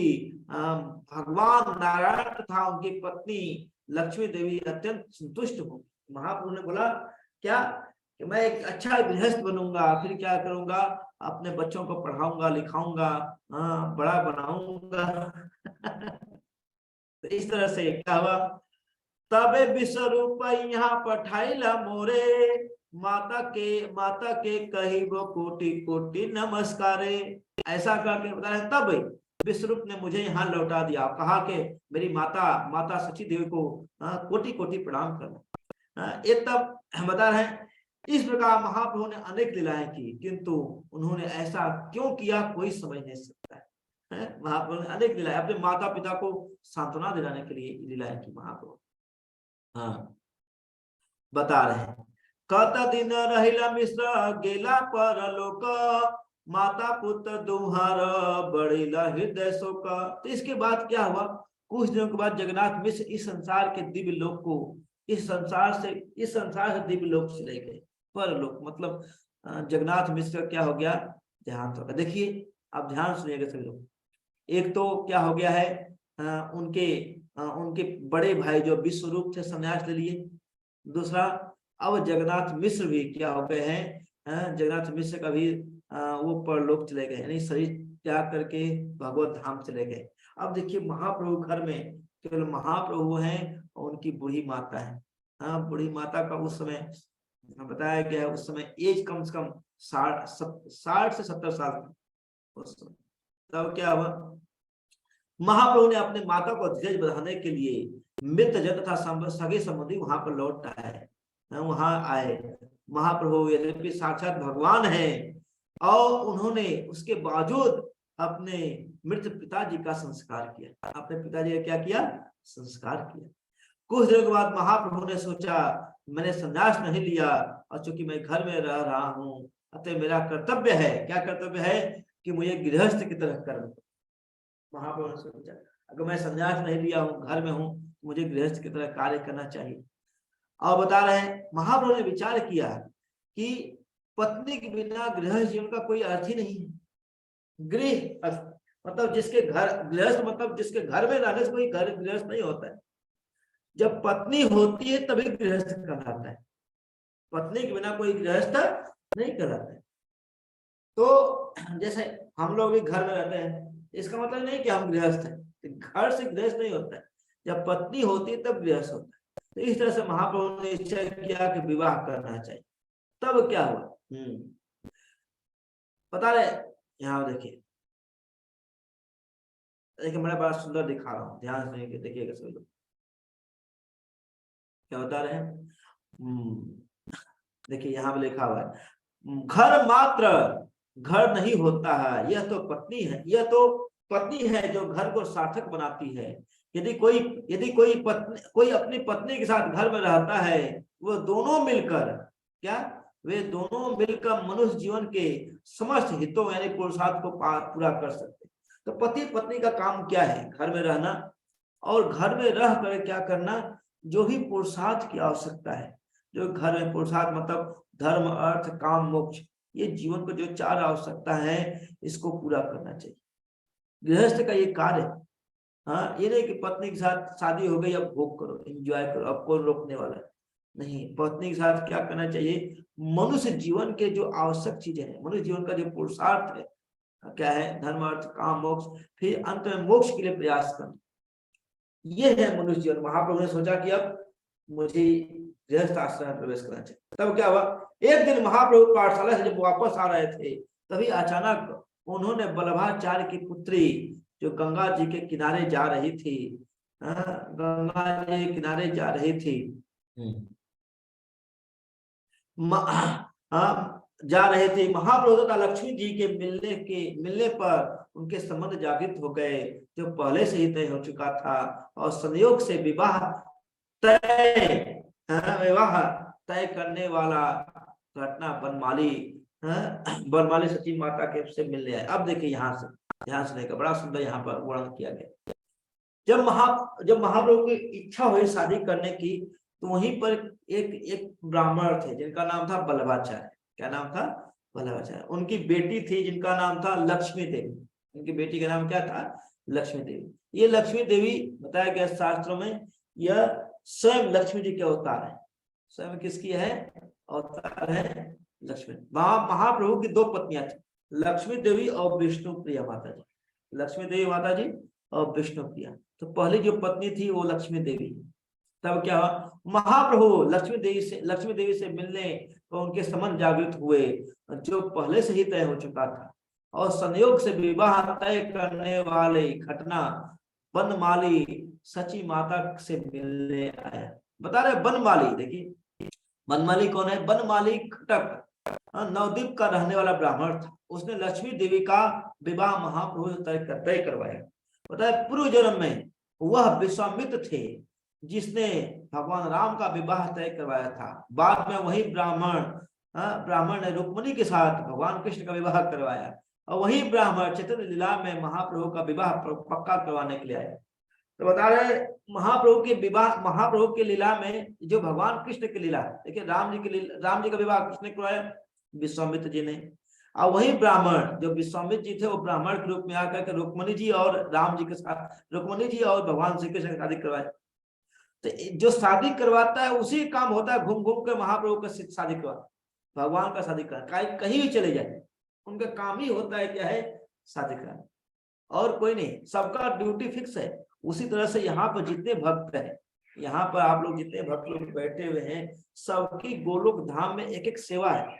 B: भगवान नारायण तथा उनकी पत्नी लक्ष्मी देवी अत्यंत संतुष्ट हो। महाप्रभु ने बोला क्या कि मैं एक अच्छा गृहस्थ बनूंगा, फिर क्या करूंगा, अपने बच्चों को पढ़ाऊंगा लिखाऊंगा, बड़ा बनाऊंगा। तो इस तरह से क्या हुआ, तबे विश्वरूप यहाँ पठाइला मोरे, माता के कही वो कोटि कोटि नमस्कारे। ऐसा करके बता रहे, तब विश्वरूप ने मुझे यहाँ लौटा दिया, कहा कि मेरी माता सची देवी को कोटि कोटि प्रणाम करना। ये तब बता रहे हैं, इस प्रकार महाप्रभु ने अनेक लीलाएं की, किंतु उन्होंने ऐसा क्यों किया कोई समझ नहीं सकता है। महाप्रभु ने अनेक लीलाएं अपने माता पिता को सांत्वना दिलाने के लिए लीलाएं की महाप्रभु। हाँ बता रहे हैं, कत दिन रहिला मिश्र गेला परलोक, माता पुत्र दुहार बढ़िला हृदय शोक। तो इसके बाद क्या हुआ, कुछ दिनों के बाद जगन्नाथ मिश्र इस संसार के दिव्य लोक को, इस संसार से दिव्य लोक से ले गए परलोक। मतलब जगन्नाथ मिश्र का क्या हो गया, देहांत हो गया। देखिए आप ध्यान सुनिएगा सभी लोग, एक तो क्या हो गया है, उनके बड़े भाई जो विश्वरूप थे संन्यास ले लिए, दूसरा अब जगन्नाथ मिश्र भी क्या हो गए हैं, जगन्नाथ मिश्र का भी वो परलोक चले गए, यानी शरीर त्याग करके भगवत धाम चले गए। अब देखिए महाप्रभु घर में केवल महाप्रभु हैं और उनकी बूढ़ी माता है। बूढ़ी माता का उस समय बताया गया है, उस समय एज कम से कम 60 से 70 साल उस समय। तब क्या हुआ, महाप्रभु ने अपने माता को धीरज बढ़ाने के लिए मित्र जन तथा सगे संबंधी वहां पर लौट आए, वहां आए। महाप्रभु यद्यपि साक्षात भगवान है और उन्होंने उसके बावजूद अपने मृत पिताजी का संस्कार किया, अपने पिताजी का क्या किया, संस्कार किया। कुछ दिनों के बाद महाप्रभु ने सोचा मैंने संन्यास नहीं लिया और चूंकि मैं घर में रह रहा हूं, अतः मेरा कर्तव्य है, क्या कर्तव्य है, कि मुझे गृहस्थ की तरह कर्म। महाप्रभु ने सोचा अगर मैं संन्यास नहीं लिया हूं, घर में हूं, मुझे गृहस्थ की तरह कार्य करना चाहिए। और बता रहे हैं महाप्रभु ने विचार किया कि पत्नी के बिना गृहस्थ जीवन का कोई अर्थ ही नहीं है। गृह मतलब जिसके घर, गृहस्थ मतलब जिसके घर में रहने से कोई घर गृहस्थ नहीं होता है। जब पत्नी होती है तभी गृहस्थ कहलाता है, पत्नी के बिना कोई गृहस्थ नहीं कहलाता है। तो जैसे हम लोग भी घर में रहते हैं, इसका मतलब नहीं कि हम गृहस्थ हैं, घर से गृहस्थ नहीं होता है, जब पत्नी होती है तब गृहस्थ होता है। तो इस तरह से महाप्रभु ने निश्चय किया कि विवाह करना चाहिए। तब क्या हुआ, पता रहे, यहाँ देखिए मैं बड़ा सुंदर दिखा रहा हूँ, ध्यान से देखिएगा सभी लोग क्या बता रहे हैं। देखिए यहाँ पे लिखा हुआ है, घर मात्र घर नहीं होता है, यह तो पत्नी है, यह तो पत्नी है जो घर को सार्थक बनाती है। यदि कोई अपनी पत्नी के साथ घर में रहता है, वो दोनों मिलकर वे दोनों मिलकर मनुष्य जीवन के समस्त हितों यानी पुरुषार्थ को पूरा कर सकते। तो पति पत्नी का काम क्या है, घर में रहना और घर में रह कर क्या करना, जो भी पुरुषार्थ की आवश्यकता है, जो घर में पुरुषार्थ मतलब धर्म अर्थ काम मोक्ष, ये जीवन को जो 4 आवश्यकता है इसको पूरा करना चाहिए। गृहस्थ का ये कार्य, ये नहीं कि पत्नी के साथ शादी हो गई अब भोग करो एंजॉय करो, अब कौन रोकने वाला है, नहीं। पत्नी के साथ क्या करना चाहिए, मनुष्य जीवन के जो आवश्यक चीजें हैं, मनुष्य जीवन का जो पुरुषार्थ है क्या है, धर्म अर्थ काम मोक्ष, फिर अंत में मोक्ष के लिए प्रयास करना, ये है मनुष्य जीवन। महाप्रभु ने सोचा कि अब मुझे गृहस्थ आश्रम में प्रवेश करना चाहिए। तब क्या हुआ, एक दिन महाप्रभु पाठशाला से जब वापस आ रहे थे, तभी अचानक उन्होंने बल्लभाचार्य की पुत्री जो गंगा जी के किनारे जा रही थी, गंगा जी के किनारे जा रही थी, जा रहे थे, महाप्रभु तथा लक्ष्मी जी के मिलने पर उनके संबंध जागृत हो गए, जो पहले से ही तय हो चुका था, और संयोग से विवाह विवाह तय करने वाला घटना बनमाली बनमाली सची माता के से मिलने आए। अब देखिए यहाँ से ध्यान सुनने का, बड़ा सुंदर यहाँ पर वर्णन किया गया। जब महाप्रभु की इच्छा हुई शादी करने की, तो वहीं पर एक ब्राह्मण थे जिनका नाम था बल्लभाचार्य। क्या नाम था? बल्लभाचार्य। उनकी बेटी थी जिनका नाम था लक्ष्मी देवी। उनकी बेटी का नाम क्या था? लक्ष्मी देवी। ये लक्ष्मी देवी बताया गया शास्त्रों में, यह स्वयं लक्ष्मी जी के अवतार है। स्वयं किसकी है? अवतार है लक्ष्मी। महाप्रभु की दो पत्नियां थी, लक्ष्मी देवी और विष्णु प्रिया माता जी। लक्ष्मी देवी माता जी और विष्णु प्रिया। तो पहली जो पत्नी थी वो लक्ष्मी देवी। तब क्या हुआ? महाप्रभु लक्ष्मी देवी से मिलने और उनके संबंध जागृत हुए, जो पहले से ही तय हो चुका था, और संयोग से विवाह तय करने वाले घटना बनमाली सची माता से मिलने आया। बता रहे बनमाली, देखिए बनमाली कौन है? बनमाली खटक नवद्वीप का रहने वाला ब्राह्मण था। उसने लक्ष्मी देवी का विवाह महाप्रभु से तय करवाया। पता है पूर्व जन्म में वह विश्वामित्र थे जिसने भगवान राम का विवाह तय करवाया था। बाद में वही ब्राह्मण ने रुक्मिणी के साथ भगवान कृष्ण का विवाह करवाया, और वही ब्राह्मण चैतन्य लीला में महाप्रभु का विवाह पक्का करवाने के लिए आया। तो बता रहे महाप्रभु की लीला में जो भगवान कृष्ण की लीला, देखिए राम जी का विवाह किसने करवाया? विश्वामित्र जी ने। और वही ब्राह्मण जो विश्वामित्र जी थे, वो ब्राह्मण के रूप में आकर के रुक्मिणी जी और राम जी के साथ, रुक्मिणी जी और भगवान श्री कृष्ण की शादी करवाए। तो जो शादी करवाता है उसी काम होता है, घूम घूम कर महाप्रभु का शादी करवा, भगवान का शादी करा, कहीं भी चले जाए उनका काम ही होता है क्या है? शादी कराना, और कोई नहीं। सबका ड्यूटी फिक्स है। उसी तरह से यहाँ पर जितने भक्त हैं, यहाँ पर आप लोग जितने भक्त लोग बैठे हुए हैं, सबकी गोलोक धाम में एक एक सेवा है।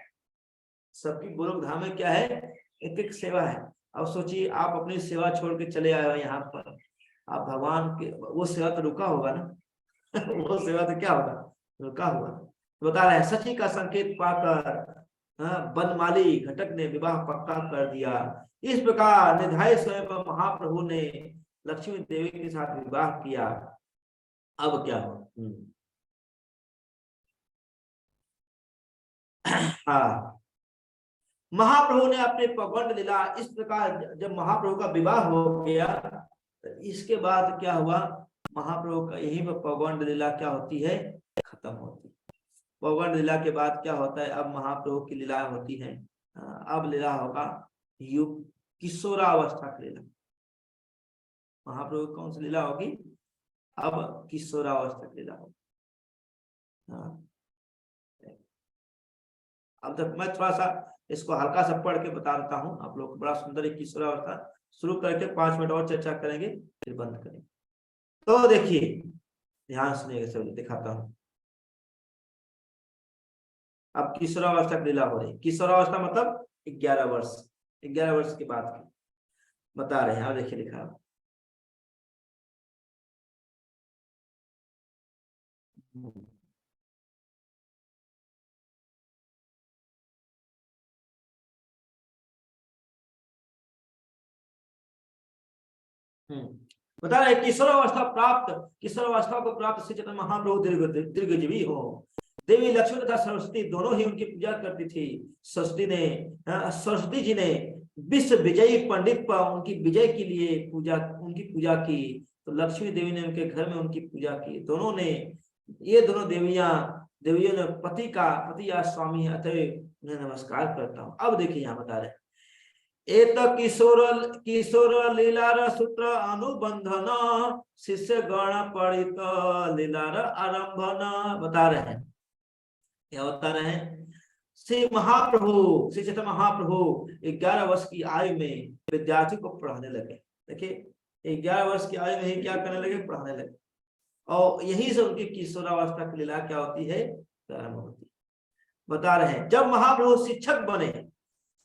B: सबकी गोलोक धाम में क्या है? एक एक सेवा है। अब सोचिए आप अपनी सेवा छोड़ के चले आए हो यहाँ पर, आप भगवान के, वो सेवा तो रुका होगा ना वो सेवा तो क्या होगा? रुका हुआ। तो बता रहे हैं सची का संकेत पाकर बनमाली घटक ने विवाह पक्का कर दिया। इस प्रकार निधाय स्वयं महाप्रभु ने लक्ष्मी देवी के साथ विवाह किया। अब क्या हो? हाँ, महाप्रभु ने अपने पगवंड लीला इस प्रकार, जब महाप्रभु का विवाह हो गया तो इसके बाद क्या हुआ? महाप्रभु का यही पर पगवंड लीला क्या होती है? खत्म होती है। पगवंड लीला के बाद क्या होता है? अब महाप्रभु की लीला होती है, अब लीला होगा युग किशोरावस्था की लीला। महाप्रभु कौन सी लीला होगी? अब किशोरावस्था की लीला होगी। अब तक मैं थोड़ा सा इसको हल्का सा पढ़ के बता देता हूँ आप लोग। बड़ा सुंदर एक किशोरावस्था शुरू करके 5 मिनट और चर्चा करेंगे, फिर बंद करेंगे। तो देखिए ध्यान सुनिएगा, सब दिखाता हूँ। अब किशोरावस्था की लीला हो रही। किशोरावस्था मतलब 11 वर्ष, 11 वर्ष के बाद की बता रहे हैं। अब देखिए लिखा, बता रहे किशोरावस्था को प्राप्त श्री चैतन्य महाप्रभु दीर्घजीवी हो। देवी लक्ष्मी तथा सरस्वती दोनों ही उनकी पूजा करती थी। सरस्वती जी ने विश्व विजयी पंडित पर उनकी विजय के लिए उनकी पूजा की, तो लक्ष्मी देवी ने उनके घर में उनकी पूजा की। ये दोनों देवियों ने पति या स्वामी अतः उन्हें नमस्कार करता हूँ। अब देखिए यहाँ बता रहे, एक किशोर लीलार सूत्र अनुबंधन शिष्य गण पढ़ित लीलार आरंभन। बता रहे हैं, क्या बता रहे हैं? श्री चैतन्य महाप्रभु 11 वर्ष की आयु में विद्यार्थी को पढ़ाने लगे। देखिए 11 वर्ष की आयु में ही क्या करने लगे? पढ़ाने लगे। और यही से उनकी किशोरावस्था की लीला क्या होती है? प्रारंभ होती है। बता रहे हैं जब महाप्रभु शिक्षक बने,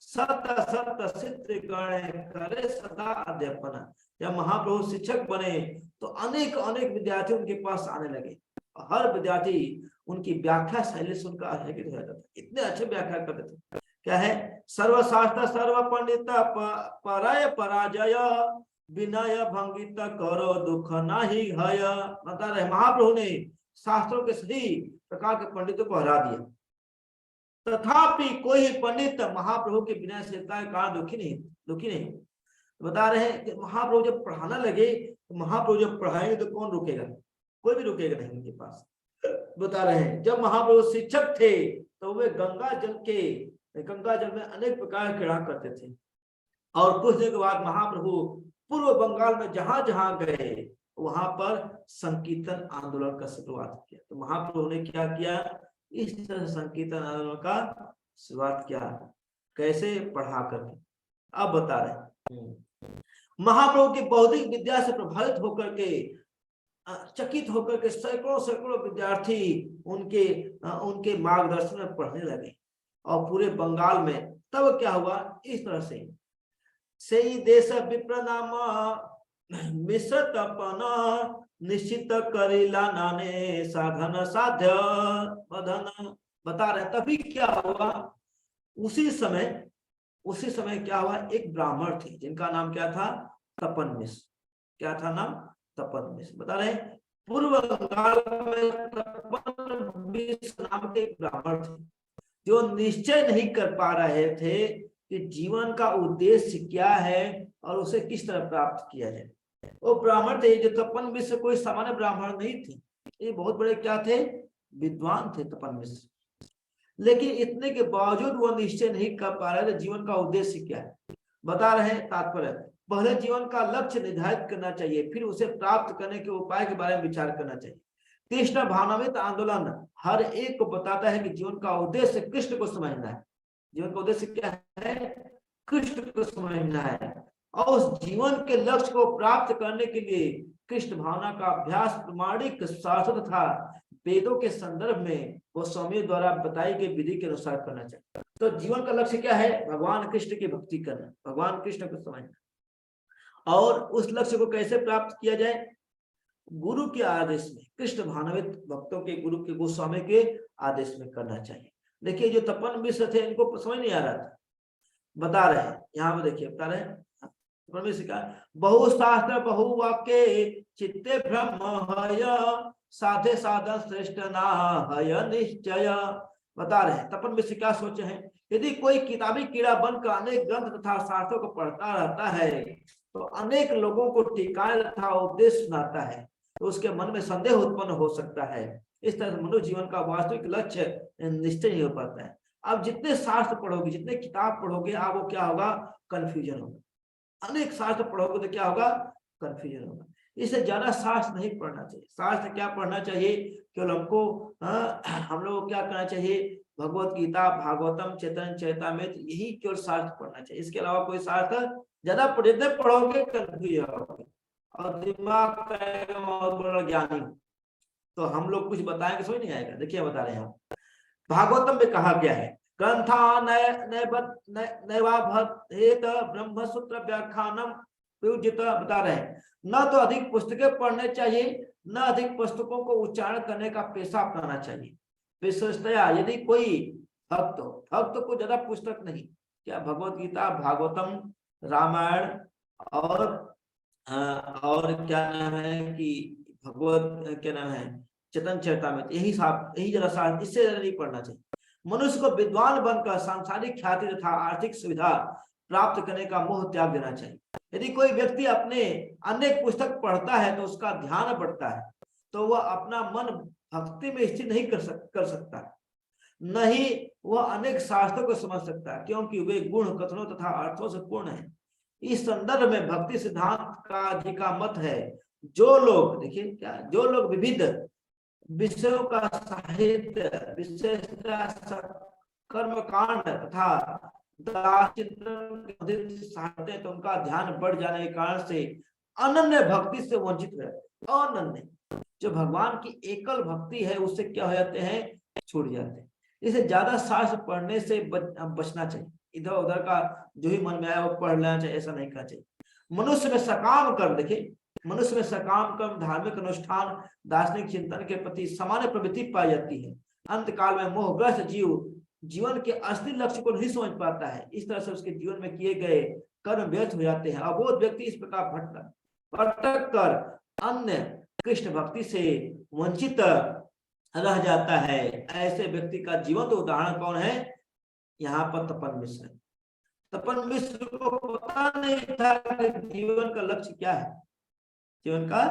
B: सत्य सत्य सिद्ध गणे करे सदा अध्यापना। जब महाप्रभु शिक्षक बने तो अनेक अनेक विद्यार्थी उनके पास आने लगे। हर विद्यार्थी उनकी व्याख्या शैली सुनकर आश्चर्यचकित हो जाता था, इतने अच्छे व्याख्या करते थे। क्या है, सर्वशास्त्र सर्व पंडित परय पराजय विनय भंगित करो दुख नाही हय। बता रहे महाप्रभु ने शास्त्रों के सही प्रकार के पंडितों को हरा दिया, तथापि कोई पंडित महाप्रभु के बिना शिष्यता के कारण दुखी नहीं। बता रहे हैं कि महाप्रभु जब पढ़ाना लगे, तो महाप्रभु जब पढ़ाएंगे तो कौन रुकेगा, कोई भी रुकेगा नहीं उनके पास। बता रहे हैं जब महाप्रभु शिक्षक थे तो वे गंगा जल में अनेक प्रकार की क्रीड़ा करते थे। और कुछ दिन के बाद महाप्रभु पूर्व बंगाल में जहां जहां गए वहां पर संकीर्तन आंदोलन का शुरुआत किया। तो महाप्रभु ने क्या किया, इस तरह संकीर्तन आंदोलन का शुरुआत किया, कैसे, पढ़ा करके। अब बता रहे महाप्रभु की बौद्धिक विद्या से प्रभावित होकर के, चकित होकर के सैकड़ों विद्यार्थी उनके मार्गदर्शन में पढ़ने लगे और पूरे बंगाल में। तब क्या हुआ, इस तरह से देश विप्र नाम मिश्र तपन निश्चित करिला नाने साधन साध्य बधन। बता रहे तभी क्या हुआ, उसी समय क्या हुआ, एक ब्राह्मण थे जिनका नाम क्या था, तपन मिश्र। क्या था नाम, तपन मिश्र। बता रहे पूर्व बंगाल में तपन मिश्र नाम के ब्राह्मण थे जो निश्चय नहीं कर पा रहे थे कि जीवन का उद्देश्य क्या है और उसे किस तरह प्राप्त किया जाए। वो ब्राह्मण थे, जो तपन मिश्र कोई सामान्य ब्राह्मण नहीं थे, ये बहुत बड़े क्या थे, विद्वान थे तपन मिश्र। लेकिन इतने के बावजूद वो निश्चय नहीं कर पा रहे थे जीवन का उद्देश्य क्या है। बता रहे तात्पर्य, पहले जीवन का लक्ष्य निर्धारित करना चाहिए, फिर उसे प्राप्त करने के उपाय के बारे में विचार करना चाहिए। कृष्ण भावनामृत आंदोलन हर एक को बताता है कि जीवन का उद्देश्य कृष्ण को समझना है। जीवन का उद्देश्य क्या है, कृष्ण को समझना है, और उस जीवन के लक्ष्य को प्राप्त करने के लिए कृष्ण भावना का अभ्यास प्रमाणिक शास्त्र तथा वेदों के संदर्भ में वो स्वामी द्वारा बताई गई विधि के अनुसार करना चाहिए। तो जीवन का लक्ष्य क्या है, भगवान कृष्ण की भक्ति करना, भगवान कृष्ण को समझना। और उस लक्ष्य को कैसे प्राप्त किया जाए, गुरु के आदेश में, कृष्ण भावनामृत भक्तों के गुरु के गोस्वामी के आदेश में करना चाहिए। देखिए जो तपन मिश्र थे इनको समझ नहीं आ रहा था, बता रहे हैं यहाँ पे, देखिए बता रहे हैं बहुशास्त्र बहुवाक्य चित्ते ब्रह्म हय साधे साधन श्रेष्ठ ना हय निश्चय। बता रहे हैं तपन मिश्र क्या सोचे हैं, यदि कोई किताबी कीड़ा बनकर अनेक ग्रंथ तथा शास्त्रों को पढ़ता रहता है तो अनेक लोगों को टीकाएं तथा उपदेश सुनाता है, तो उसके मन में संदेह उत्पन्न हो सकता है। इस तरह से मनुष्य जीवन का वास्तविक लक्ष्य निश्चय नहीं हो पाता है। अब जितने शास्त्र पढ़ोगे, जितने किताब पढ़ोगे, आपको क्या होगा, कंफ्यूजन होगा। अनेक शास्त्र पढ़ोगे तो क्या होगा, कंफ्यूजन होगा। इससे ज्यादा शास्त्र नहीं पढ़ना चाहिए। शास्त्र क्या पढ़ना चाहिए, केवल हमको हम लोग को क्या करना चाहिए, भगवत गीता, भागवतम, चैतन्य चैतामृत, यही केवल शास्त्र पढ़ना चाहिए। इसके अलावा कोई शास्त्र ज्यादा जितने पढ़ोगे कंफ्यूज होगे और दिमाग बहुत बड़ा ज्ञानी। तो हम लोग कुछ बताएंगे समझ नहीं आएगा। देखिए बता रहे हैं, भागवतम में कहा गया है, ग्रंथा नैवाभेत ब्रह्म सूत्र व्याख्यानम प्रयुज्यत। बता रहे हैं न तो अधिक पुस्तकें पढ़ने चाहिए, न अधिक पुस्तकों को उच्चारण करने का पेशा अपनाना चाहिए। विशेषतया यदि कोई भक्त हो, भक्त को ज्यादा पुस्तक नहीं, क्या भगवत गीता, भागवतम, रामायण और क्या नाम है कि भगवत क्या नाम है, चैतन्य चैतामृत, यही जरा साथ, इससे ज्यादा नहीं पढ़ना चाहिए। मनुष्य को विद्वान बनकर सांसारिक ख्याति तथा आर्थिक सुविधा प्राप्त करने का मोह त्याग देना चाहिए। यदि कोई व्यक्ति अपने अनेक पुस्तक पढ़ता है तो उसका ध्यान बढ़ता है, तो वह अपना मन भक्ति में स्थिर नहीं कर सकता, नहीं वह अनेक शास्त्रों को समझ सकता है, क्योंकि वे गुण, कथनों तथा अर्थों से पूर्ण है। इस संदर्भ में भक्ति सिद्धांत का जी का मत है, जो लोग, देखिए क्या, जो लोग विविध विषयों का साहित्य, विशेषतः कर्मकांड तथा साहित्य, तो उनका ध्यान बढ़ जाने के कारण से अनन्य भक्ति से वंचित रहते। अनन्य जो भगवान की एकल भक्ति है उससे क्या हो जाते हैं, छूट जाते हैं। इसे ज्यादा शास्त्र पढ़ने से बचना चाहिए। इधर उधर का जो ही मन में आया वो पढ़ लेना चाहिए, ऐसा नहीं करना चाहिए। मनुष्य में सकाम कर्म, देखिए मनुष्य में सकाम कर्म, धार्मिक अनुष्ठान, दार्शनिक चिंतन के प्रति सामान्य प्रवृत्ति पाई जाती है। अंत काल में मोहग्रस्त जीव जीवन के असली लक्ष्य को नहीं समझ पाता है। इस तरह से उसके जीवन में किए गए कर्म व्यर्थ हो जाते हैं। अबोध व्यक्ति इस प्रकार भटक कर अन्य कृष्ण भक्ति से वंचित रह जाता है। ऐसे व्यक्ति का जीवंत उदाहरण कौन है? यहाँ पर तपन मिश्र। तपन मिश्र को पता नहीं था कि जीवन का लक्ष्य क्या है, जीवन का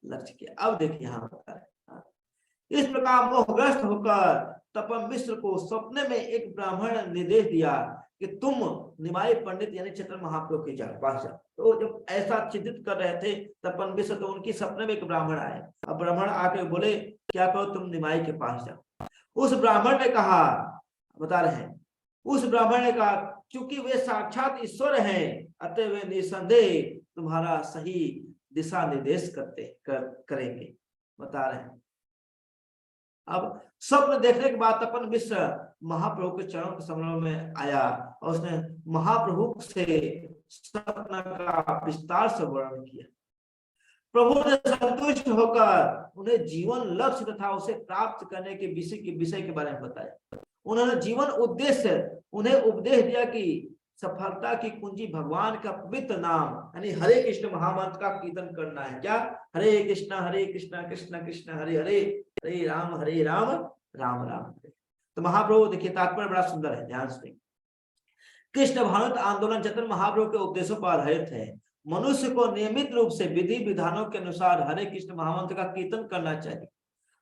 B: लक्ष्य क्या। अब देखिए यहाँ बता रहे, इस प्रकार मोहग्रस्त होकर तपन मिश्र को सपने में एक ब्राह्मण ने निर्देश दिया कि तुम निमाई पंडित यानी चैतन्य महाप्रभु के पास जाओ। तो जब ऐसा चिंतित कर रहे थे तपन मिश्र, तो उनकी सपने में एक ब्राह्मण आए। अब ब्राह्मण आके बोले क्या करो, तुम निमाई के पास जाओ। उस ब्राह्मण ने कहा, बता रहे हैं, उस ब्राह्मण ने कहा क्योंकि वे साक्षात ईश्वर हैं, अतः वे निसंदेह तुम्हारा सही दिशा निर्देश करेंगे। बता रहे हैं। अब स्वप्न देखने के बाद तपन मिश्र महाप्रभु के चरणों के समूह में आया और उसने महाप्रभु से सपना का विस्तार से वर्णन किया। प्रभु ने संतुष्ट होकर उन्हें जीवन लक्ष्य तथा उसे प्राप्त करने के विषय के बारे में बताया। उन्होंने जीवन उद्देश्य उन्हें उपदेश दिया कि सफलता की कुंजी भगवान का पवित्र नाम यानी हरे कृष्ण महामंत्र का कीर्तन करना है। क्या? हरे कृष्ण कृष्ण कृष्ण हरे हरे, हरे राम राम राम हरे। तो महाप्रभु देखिए तात्पर्य बड़ा सुंदर है, ध्यान से। कृष्ण भावनामृत आंदोलन चैतन्य महाप्रभु के उपदेशों पर आधारित है। मनुष्य को नियमित रूप से विधि विधानों के अनुसार हरे कृष्ण महामंत्र का कीर्तन करना चाहिए।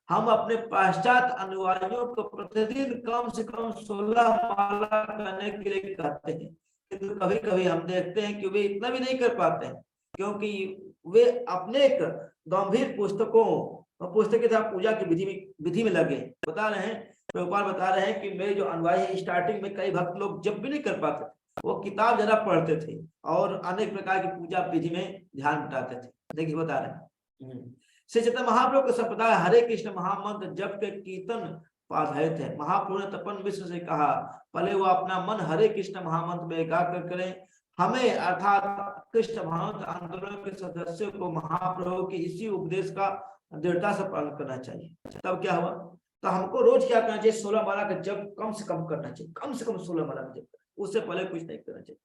B: हम अपने पश्चात अनुयायियों को प्रतिदिन कम से कम 16 माला करने के लिए कहते हैं, किंतु कभी कभी हम देखते हैं कि वे इतना भी नहीं कर पाते हैं, क्योंकि वे अपने गंभीर पुस्तक तथा पूजा की विधि में लगे। बता रहे हैं, प्रभुपाद बता रहे हैं कि मेरे जो अनुयायी है स्टार्टिंग में कई भक्त लोग जब भी नहीं कर पाते, वो किताब जरा पढ़ते थे और अनेक प्रकार की पूजा विधि में ध्यान बटाते थे। देखिए बता रहे हैं, श्री चैतन्य महाप्रभु का संप्रदाय हरे कृष्ण महामंत्र जप के कीर्तन पर आधारित है। महाप्रभु ने तपन मिश्र से कहा पहले वो अपना मन हरे कृष्ण महामंत्र में एकाग्र करें। हमें अर्थात कृष्ण महामंत्र आंदोलन के सदस्यों को महाप्रभु के इसी उपदेश का दृढ़ता से पालन करना चाहिए। तब क्या हुआ? तो हमको रोज क्या करना चाहिए? 16 माला का जप कम से कम करना चाहिए, कम से कम 16 माला का जप, उससे पहले कुछ नहीं करना चाहिए।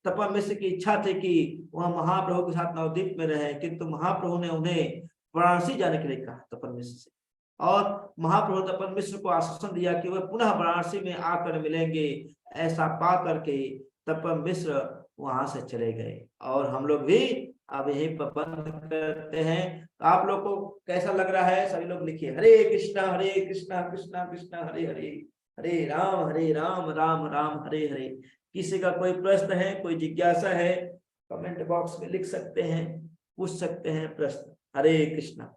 B: तपन मिश्र की इच्छा थी कि वह महाप्रभु के साथ नवद्वीप में रहे, किंतु महाप्रभु ने उन्हें वाराणसी जाने के लिए कहा तपन मिश्र से, और महाप्रभु तपन मिश्र को आश्वासन दिया कि वह पुनः वाराणसी में आकर मिलेंगे। ऐसा पा करके तपन मिश्र वहां से चले गए। और हम लोग भी अब यही बंद करते हैं। आप लोग को कैसा लग रहा है? सभी लोग लिखिए हरे कृष्णा कृष्णा कृष्णा हरे हरे, हरे राम राम राम हरे हरे। किसी का कोई प्रश्न है, कोई जिज्ञासा है, कमेंट बॉक्स में लिख सकते हैं, पूछ सकते हैं प्रश्न। हरे कृष्णा।